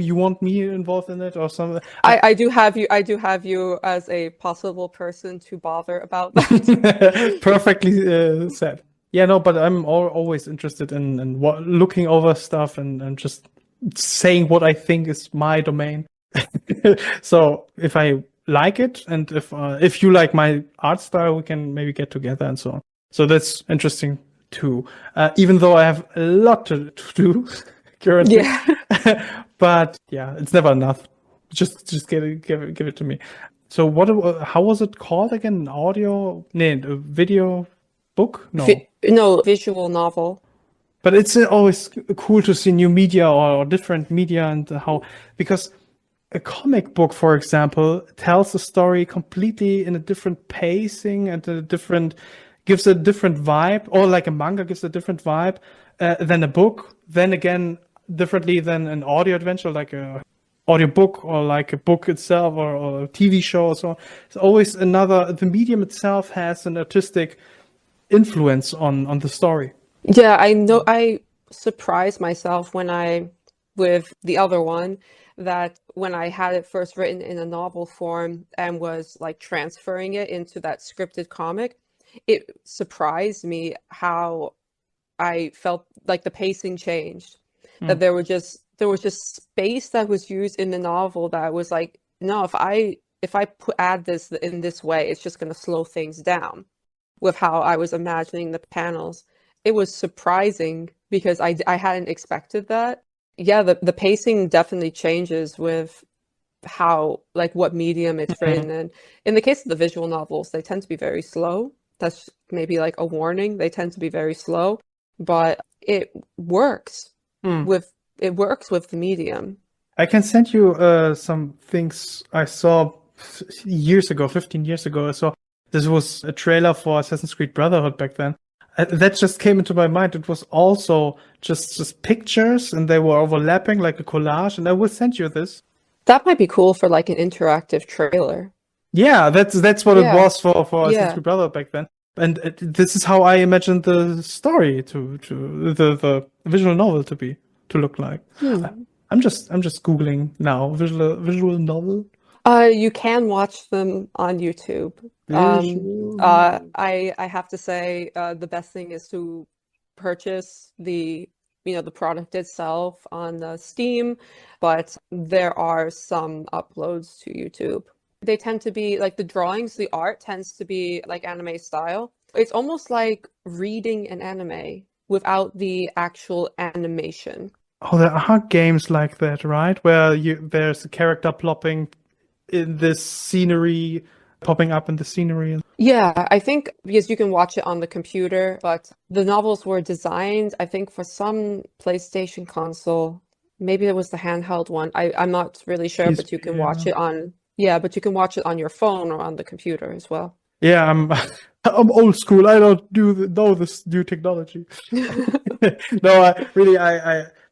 you want me involved in it or something. I do have you as a possible person to bother about that. Perfectly said. Yeah, no, but I'm always interested in looking over stuff and just saying what I think is my domain. So if I like it, and if you like my art style, we can maybe get together and so on. So that's interesting too. Even though I have a lot to do currently, but yeah, it's never enough. Just give it to me. So how was it called again? Audio? No, video book? No. No, visual novel. But it's always cool to see new media or different media, and because a comic book, for example, tells a story completely in a different pacing and gives a different vibe, or like a manga gives a different vibe than a book. Then again, differently than an audio adventure, like a audiobook or like a book itself or a TV show or so on. It's always the medium itself has an artistic influence on the story. Yeah, I know. I surprised myself with the other one, that when I had it first written in a novel form and was like transferring it into that scripted comic, it surprised me how I felt like the pacing changed. That there was just space that was used in the novel that was like, no, if I add this in this way, it's just going to slow things down with how I was imagining the panels. It was surprising because I hadn't expected that. Yeah, the pacing definitely changes with how, like, what medium it's written in. In the case of the visual novels, they tend to be very slow. That's maybe like a warning. They tend to be very slow, but it works with the medium. I can send you some things I saw years ago, 15 years ago. I saw this was a trailer for Assassin's Creed Brotherhood back then. That just came into my mind. It was also just pictures, and they were overlapping like a collage. And I will send you this. That might be cool for like an interactive trailer. Yeah, that's what it was for Assassin's Creed Brotherhood back then. And this is how I imagined the story to the visual novel to look like. I'm just Googling now visual novel. You can watch them on YouTube. I have to say, the best thing is to purchase the product itself on Steam, but there are some uploads to YouTube. They tend to be like the drawings, the art tends to be like anime style. It's almost like reading an anime without the actual animation. Oh, there are games like that, right? Where there's a character plopping in this scenery, popping up in the scenery. Yeah, I think because you can watch it on the computer, but the novels were designed, I think, for some PlayStation console. Maybe it was the handheld one. I'm not really sure, but you can watch it on your phone or on the computer as well. Yeah, I'm old school. I don't know this new technology. No,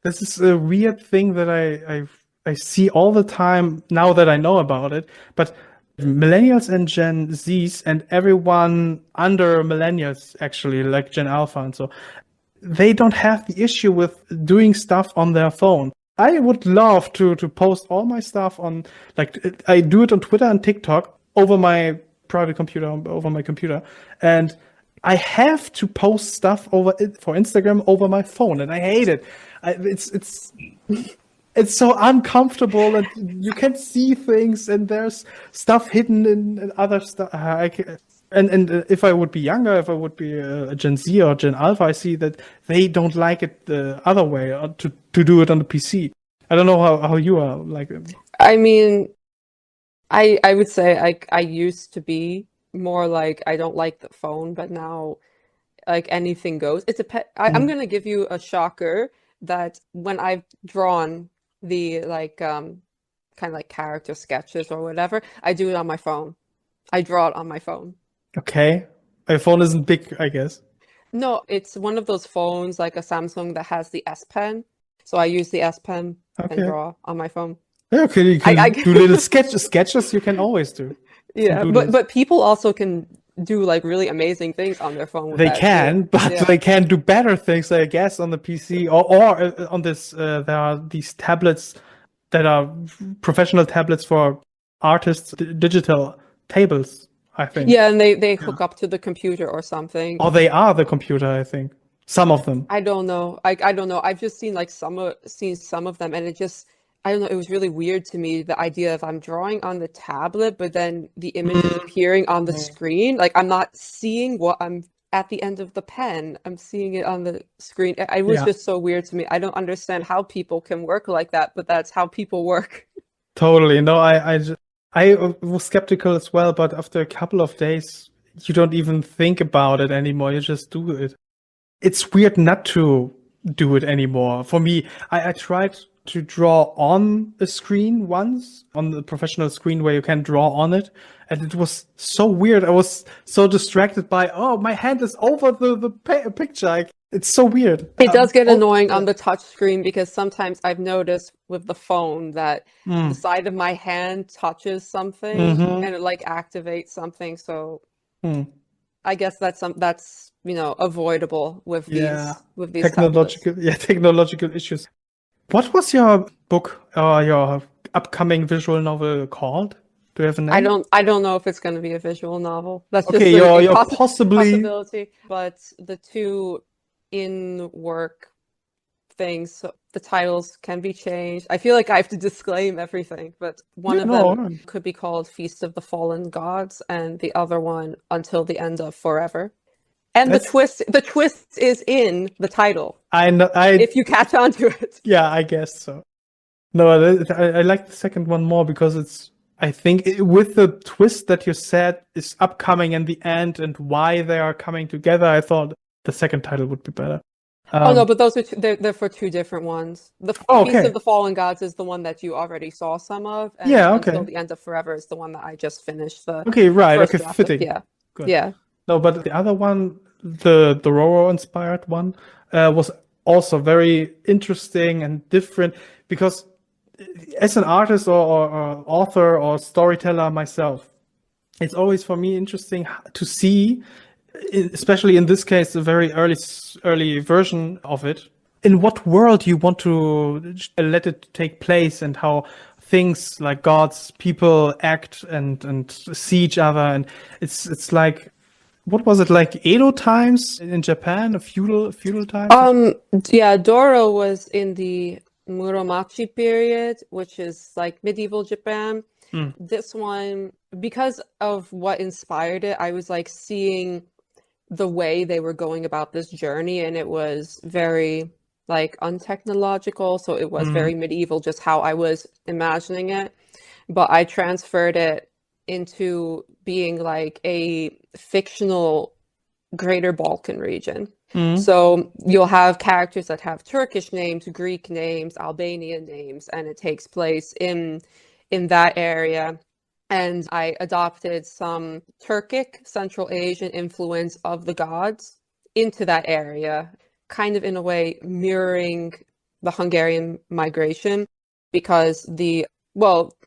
this is a weird thing that I see all the time now that I know about it. But millennials and Gen Zs and everyone under millennials, actually, like Gen Alpha and so, they don't have the issue with doing stuff on their phone. I would love to post all my stuff on, like, I do it on Twitter and TikTok over my private computer, over my computer, and I have to post stuff for Instagram over my phone, and I hate it. It's so uncomfortable, and you can see things, and there's stuff hidden in other stuff. And if I would be younger, if I would be a Gen Z or Gen Alpha, I see that they don't like it the other way, to do it on the PC. I don't know how you are like. I mean, I would say I used to be more like I don't like the phone, but now like anything goes. I'm Mm. gonna give you a shocker that when I've drawn the like kind of like character sketches or whatever, I do it on my phone. I draw it on my phone. Okay, my phone isn't big, I guess. No, it's one of those phones like a Samsung that has the S Pen. So I use the S Pen and Okay. draw on my phone. Yeah, okay, you can do little I sketches. You can always do some yeah, doodles. but people also can do like really amazing things on their phone with They that too. can, but Yeah. they can do better things, I guess, on the PC or on this. There are these tablets that are professional tablets for artists, digital tables, I think. Yeah, and they Yeah. hook up to the computer or something. Or they are the computer, I think. Some of them. I don't know. I don't know. I've just seen like some of them and it just I don't know, it was really weird to me the idea of I'm drawing on the tablet, but then the image is Mm. appearing on the Mm. screen. Like I'm not seeing what I'm at the end of the pen. I'm seeing it on the screen. It was Yeah, just so weird to me. I don't understand how people can work like that, but that's how people work. totally. No, I was skeptical as well, but after a couple of days, you don't even think about it anymore. You just do it. It's weird not to do it anymore. For me, I tried to draw on a screen once, on the professional screen where you can draw on it, and it was so weird. I was so distracted by, oh, my hand is over the picture. It's so weird. It does get Oh, annoying yeah. on the touch screen because sometimes I've noticed with the phone that the Mm. side of my hand touches something Hmm. and it like activates something. So Mm. I guess that's avoidable Yeah. with these tablets. Technological issues. What was your book or your upcoming visual novel called? Do you have a name? I don't know if it's going to be a visual novel. That's Okay, just you're possibly. possibility. But the two in work things, so the titles can be changed. I feel like I have to disclaim everything, but one Yeah, of no, them all right. could be called Feast of the Fallen Gods, and the other one Until the End of Forever. And That's the twist is in the title, I know if you catch on to it. yeah, I guess so. No, I like the second one more because it's I think with the twist that you said is upcoming in the end and why they are coming together, I thought the second title would be better. Oh no, Um, but those are they're for two different ones. The oh, Feast of okay. the Fallen Gods is the one that you already saw some of, and Yeah, Until okay. the End of Forever is the one that I just finished the Okay, right. first Okay, draft of. fitting. Yeah. Good. Yeah. No, but the other one, the Roro inspired one, was also very interesting and different because as an artist or author or storyteller myself, it's always for me interesting to see, especially in this case, a very early version of it. In what world you want to let it take place, and how things like gods, people act and see each other, and it's like what was it like Edo times in Japan, feudal times? Um, yeah, Doro was in the Muromachi period, which is like medieval Japan. Mm. This one, because of what inspired it, I was like seeing the way they were going about this journey, and it was very like untechnological, so it was Mm. very medieval, just how I was imagining it. But I transferred it into being like a fictional Greater Balkan region. Mm. So you'll have characters that have Turkish names, Greek names, Albanian names, and it takes place in that area. And I adopted some Turkic, Central Asian influence of the gods into that area, kind of in a way mirroring the Hungarian migration, because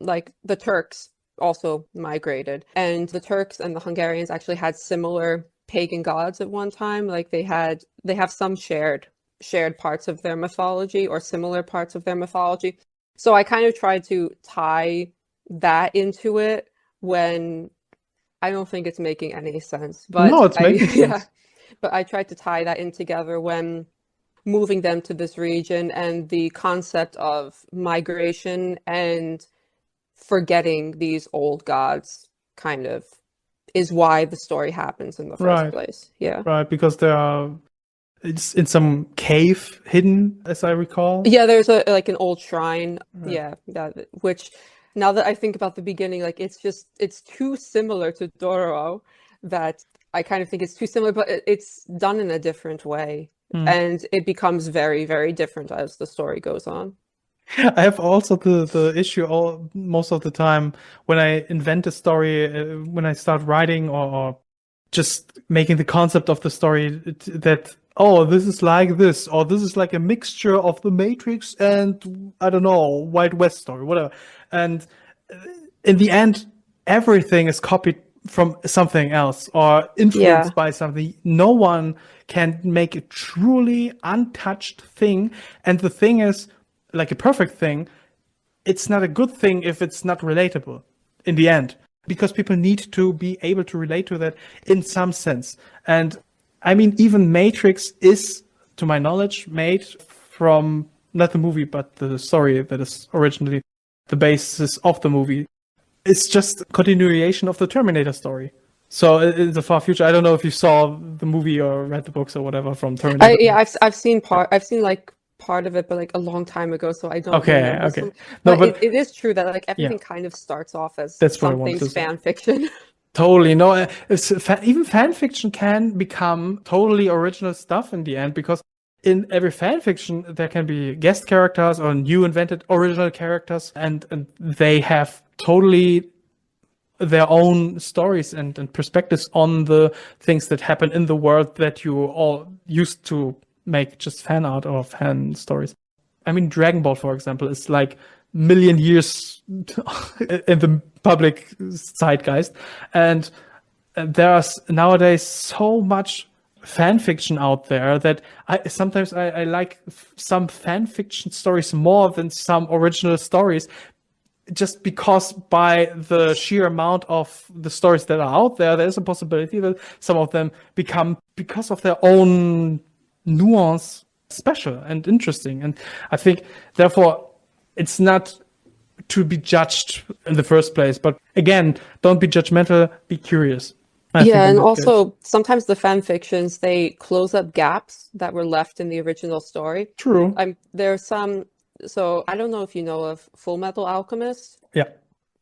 like the Turks also migrated, and the Turks and the Hungarians actually had similar pagan gods at one time. Like they have some shared parts of their mythology or similar parts of their mythology. So I kind of tried to tie that into it when I don't think it's making any sense. No, But it's making yeah, sense. but I tried to tie that in together when moving them to this region, and the concept of migration and forgetting these old gods kind of is why the story happens in the first Right, place. Yeah. right, because there are It's in some cave hidden, as I recall. Yeah, there's like an old shrine. Right. Yeah, which now that I think about the beginning, like it's too similar to Dororo that I kind of think it's too similar, but it's done in a different way. And it becomes very, very different as the story goes on. I have also the issue most of the time when I invent a story, when I start writing or just making the concept of the story that, oh, this is like this, or this is like a mixture of The Matrix and, I don't know, Wild West story, whatever. And in the end, everything is copied from something else or influenced by something. No one can make a truly untouched thing. And the thing is, like a perfect thing, it's not a good thing if it's not relatable in the end, because people need to be able to relate to that in some sense. And I mean, even Matrix is, to my knowledge, made from not the movie, but the story that is originally the basis of the movie. It's just a continuation of the Terminator story. So in the far future, I don't know if you saw the movie or read the books or whatever from Terminator. I've seen like part of it, but like a long time ago, so I don't remember. Okay. But it is true that like everything kind of starts off as something's fan fiction. Totally. No, even fan fiction can become totally original stuff in the end, because in every fan fiction there can be guest characters or new invented original characters, and they have totally their own stories and perspectives on the things that happen in the world that you all used to make just fan art or fan stories. I mean, Dragon Ball, for example, is like million years in the public zeitgeist, and there's nowadays so much fan fiction out there that sometimes I like some fan fiction stories more than some original stories, just because by the sheer amount of the stories that are out there, there's a possibility that some of them become, because of their own nuance, special and interesting. And I think, therefore, it's not to be judged in the first place. But again, don't be judgmental, be curious. And also sometimes the fan fictions, they close up gaps that were left in the original story. True. There's some. So I don't know if you know of Full Metal Alchemist. Yeah.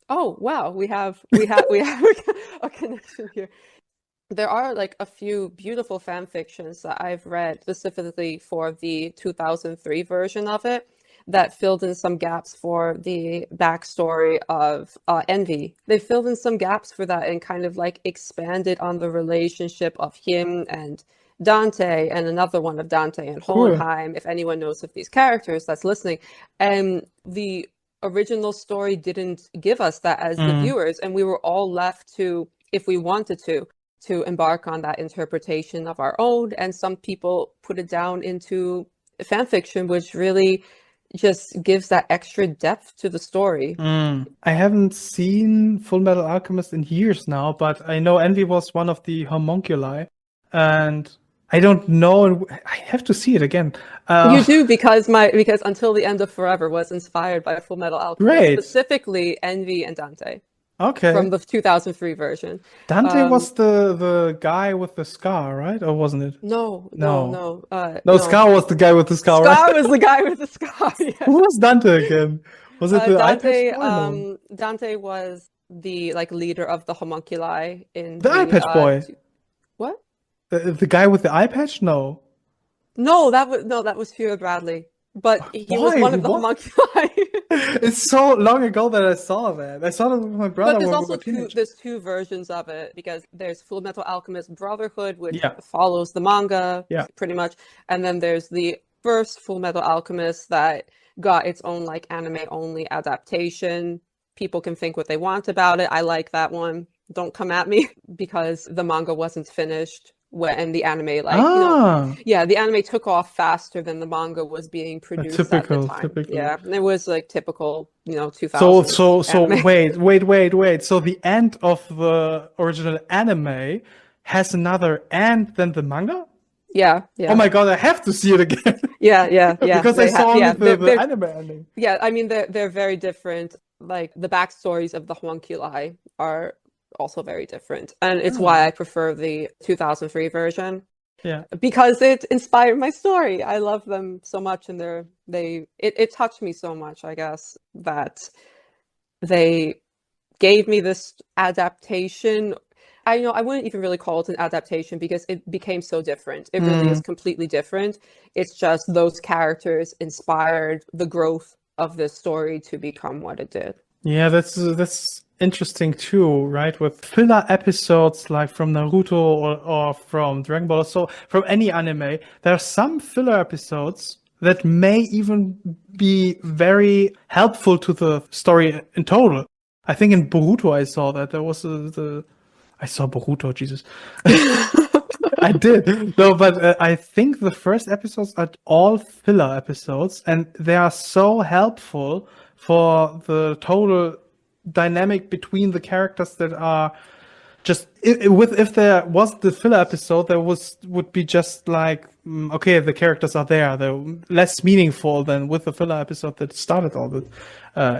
Oh, wow. We have a connection here. There are like a few beautiful fan fictions that I've read specifically for the 2003 version of it that filled in some gaps for the backstory of Envy. They filled in some gaps for that and kind of like expanded on the relationship of him and Dante, and another one of Dante and Hohenheim, if anyone knows of these characters that's listening. And the original story didn't give us that as the viewers, and we were all left to, if we wanted to embark on that interpretation of our own. And some people put it down into fan fiction, which really just gives that extra depth to the story. I haven't seen Full Metal Alchemist in years now, but I know Envy was one of the homunculi, and I don't know. I have to see it again. You do, because Until the End of Forever was inspired by Full Metal Alchemist, specifically Envy and Dante. Okay. From the 2003 version. Dante was the guy with the scar, right? Or wasn't it? No. Scar was the guy with the scar. Scar was the guy with the scar. Yeah. Who was Dante again? Was it the Dante? No. Dante was the leader of the homunculi in the eye patch boy. What? The guy with the eye patch? No. No, that was Fear Bradley. But he was one of the homunculi. It's so long ago that I saw that. I saw it with my brother. But there's also two versions of it, because there's Full Metal Alchemist Brotherhood, which follows the manga, pretty much, and then there's the first Full Metal Alchemist that got its own like anime only adaptation. People can think what they want about it. I like that one. Don't come at me, because the manga wasn't finished when the anime the anime took off faster than the manga was being produced at the time. Yeah, and it was like typical, 2000. So wait. So the end of the original anime has another end than the manga? Yeah. Oh my god, I have to see it again. Yeah. Because I saw the anime ending. Yeah, I mean they're very different. Like the backstories of the homunculi are also very different, and it's why I prefer the 2003 version. Yeah. Because it inspired my story. I love them so much, and it touched me so much, I guess, that they gave me this adaptation. I wouldn't even really call it an adaptation because it became so different. It really is completely different. It's just those characters inspired the growth of this story to become what it did. Yeah, that's interesting too, right? With filler episodes like from Naruto or from Dragon Ball, so from any anime, there are some filler episodes that may even be very helpful to the story in total. I think in Boruto I saw that there was I saw Boruto, Jesus. I did. No, but I think the first episodes are all filler episodes, and they are so helpful for the total dynamic between the characters that are just if there was the filler episode, there would be just like okay, the characters are there. They're less meaningful than with the filler episode that started all the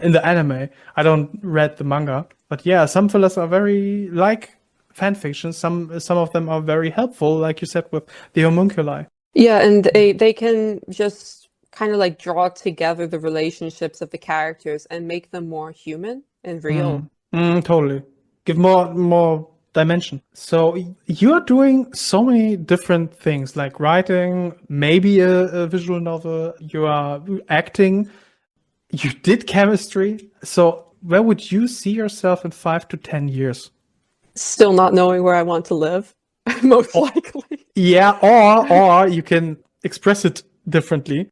in the anime. I don't read the manga, but yeah, some fillers are very like fan fiction. Some of them are very helpful, like you said with the homunculi. Yeah, and they can just kind of like draw together the relationships of the characters and make them more human and real. Totally. Give more dimension. So you're doing so many different things, like writing, maybe a visual novel, you are acting, you did chemistry. So where would you see yourself in 5 to 10 years? Still not knowing where I want to live, most likely. Yeah, or you can express it differently.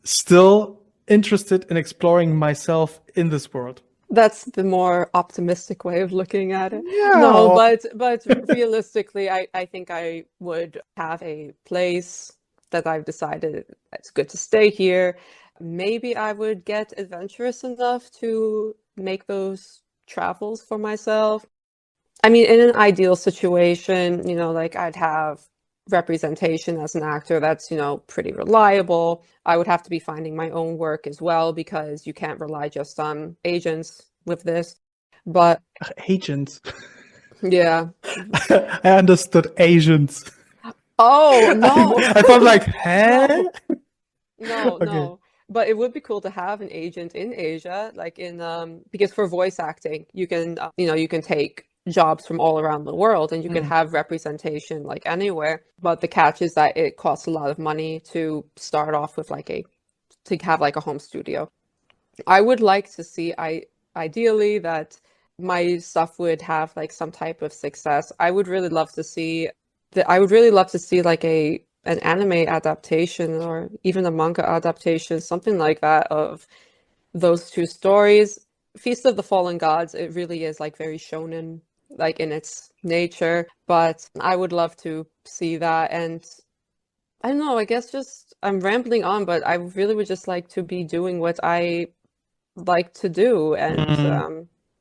Still interested in exploring myself in this world. That's the more optimistic way of looking at it. Yeah. No, but realistically, I think I would have a place that I've decided it's good to stay here. Maybe I would get adventurous enough to make those travels for myself. I mean, in an ideal situation, like I'd have representation as an actor that's, pretty reliable. I would have to be finding my own work as well because you can't rely just on agents with this. But Agents. yeah. I understood Asians. Oh, no. I thought like, huh? No, Okay. no. But it would be cool to have an agent in Asia, like because for voice acting, you can, you can take jobs from all around the world and you can have representation like anywhere. But the catch is that it costs a lot of money to start off with to have like a home studio. I would like to see, ideally that my stuff would have like some type of success. I would really love to see like an anime adaptation or even a manga adaptation, something like that of those two stories. Feast of the Fallen Gods, it really is like very shonen, like in its nature, but I would love to see that. And I don't know, I guess just I'm rambling on, but I really would just like to be doing what I like to do and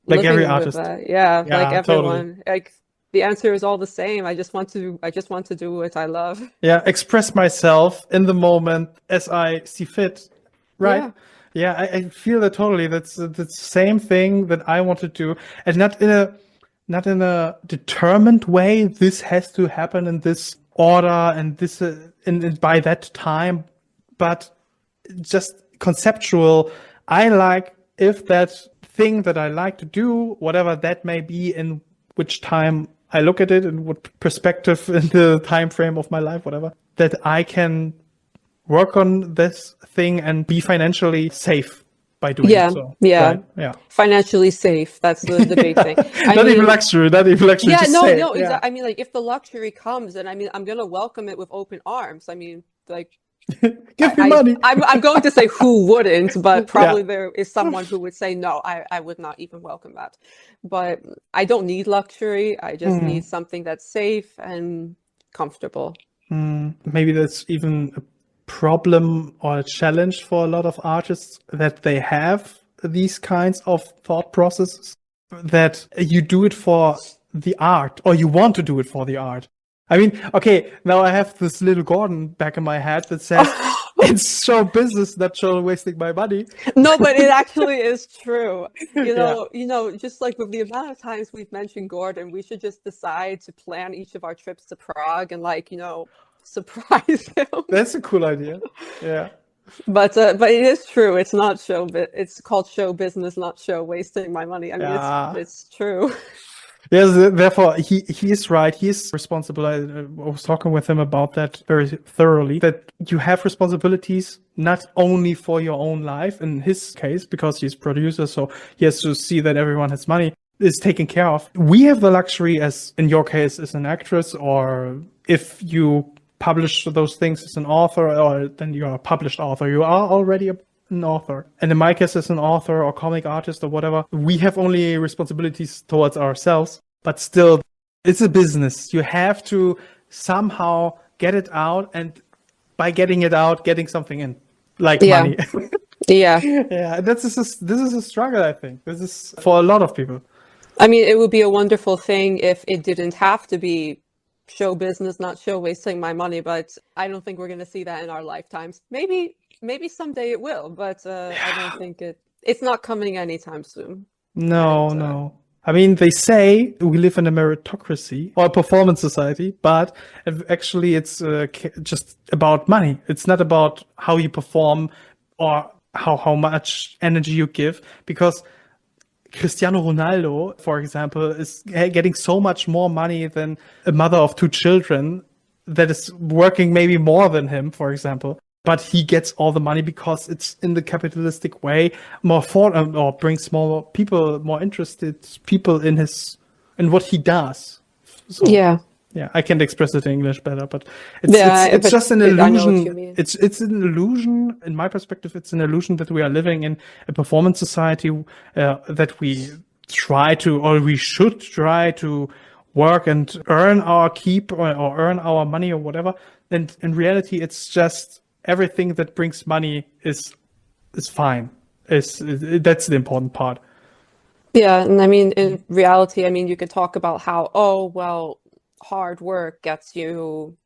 Like every living with artist. that. Yeah, like Yeah, totally. everyone. Like the answer is all the same. I just want to do what I love. Yeah, express myself in the moment as I see fit. Right? Yeah. Yeah, I feel that totally. That's the same thing that I want to do, and not in a determined way. This has to happen in this order and this in by that time, but just conceptual. I like if that thing that I like to do, whatever that may be, in which time I look at it, in what perspective in the time frame of my life, whatever, that I can work on this thing and be financially safe by doing it. Yeah, So, yeah. right? Yeah. Financially safe. That's the big thing. I Not even mean, luxury, not even luxury, yeah, just no, safe. no, Yeah. exactly. I mean, like if the luxury comes, and I mean, I'm gonna welcome it with open arms. I mean, like Give me money. I'm going to say who wouldn't, but probably Yeah. there is someone who would say no, I would not even welcome that. But I don't need luxury. I just need something that's safe and comfortable. Maybe that's even a problem or a challenge for a lot of artists that they have these kinds of thought processes, that you do it for the art or you want to do it for the art. I mean, okay, now I have this little Gordon back in my head that says it's show business, not show wasting my money. No, but it actually is true. Yeah. Just like with the amount of times we've mentioned Gordon, we should just decide to plan each of our trips to Prague and surprise him. That's a cool idea. Yeah. But it is true. It's not it's called show business, not show wasting my money. I mean, it's true. Yes, therefore he is right. He is responsible. I was talking with him about that very thoroughly. That you have responsibilities not only for your own life. In his case, because he's producer, so he has to see that everyone has money, is taken care of. We have the luxury, as in your case, as an actress, or if you publish those things as an author, or then you are a published author. You are already an author. And in my case, as an author or comic artist or whatever, we have only responsibilities towards ourselves. But still, it's a business. You have to somehow get it out, and by getting it out, getting something in, like money. Yeah. Yeah, this is a struggle, I think. This is for a lot of people. I mean, it would be a wonderful thing if it didn't have to be show business, not show wasting my money, but I don't think we're going to see that in our lifetimes. Maybe someday it will, but I don't think it's not coming anytime soon. No. I mean, they say we live in a meritocracy or a performance society, but actually it's just about money. It's not about how you perform or how much energy you give, because Cristiano Ronaldo, for example, is getting so much more money than a mother of 2 children that is working maybe more than him, for example. But he gets all the money because it's in the capitalistic way, or brings more interested people in what he does. So, yeah, I can't express it in English better, but it's just an illusion. I know what you mean. It's an illusion. In my perspective, it's an illusion that we are living in a performance society, that we should try to work and earn our keep or earn our money or whatever. And in reality, it's just everything that brings money is fine. That's the important part. Yeah, and I mean, in reality, I mean, you could talk about how, hard work gets you,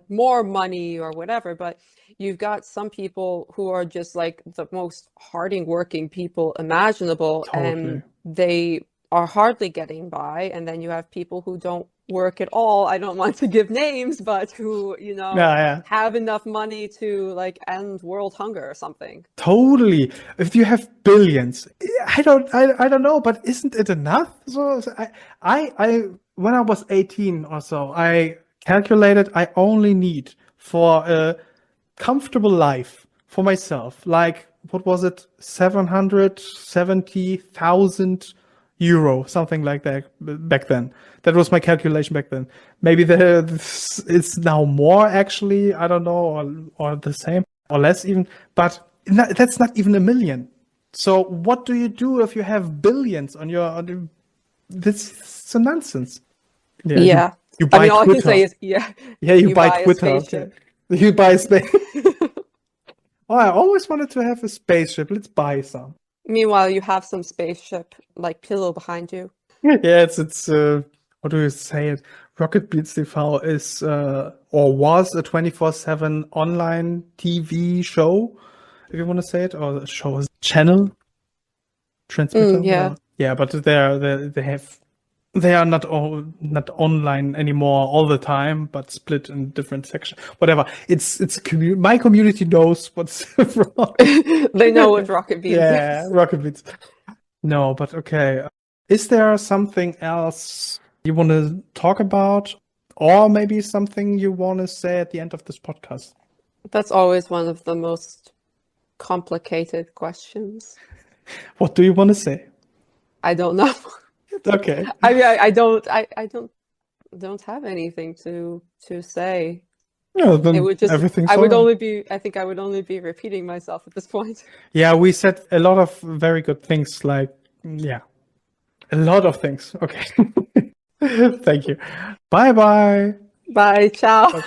more money or whatever, but you've got some people who are just like the most hardworking people imaginable, and they are hardly getting by. And then you have people who don't work at all. I don't want to give names, but who, have enough money to like end world hunger or something. Totally. If you have billions, I don't know, but isn't it enough? So I when I was 18 or so, I calculated I only need for a comfortable life for myself, like, what was it, 770,000 euro, something like that back then. That was my calculation back then. Maybe it's now more, actually, I don't know, or the same or less even, but that's not even a million. So what do you do if you have billions on this is a nonsense. Yeah. You buy all Twitter. I can say is, you buy Twitter. Okay. You buy a space. Oh, I always wanted to have a spaceship. Let's buy some. Meanwhile, you have some spaceship like pillow behind you. Yeah, it's how do you say it? Rocket Beats TV is or was a 24/7 online TV show, if you want to say it, or a show, channel transmitter. Yeah, but they are not online anymore all the time, but split in different sections. Whatever. It's my community knows what's wrong. They know what Rocket Beats is. Yeah, Rocket Beats. No, but okay. Is there something else you want to talk about, or maybe something you want to say at the end of this podcast? That's always one of the most complicated questions. What do you want to say? I don't know. Okay. I mean, I don't have anything to say. No, then it would just, everything's I would only be repeating myself at this point. Yeah, we said a lot of very good things, like, a lot of things. Okay. Thank you. Bye. Bye. Ciao.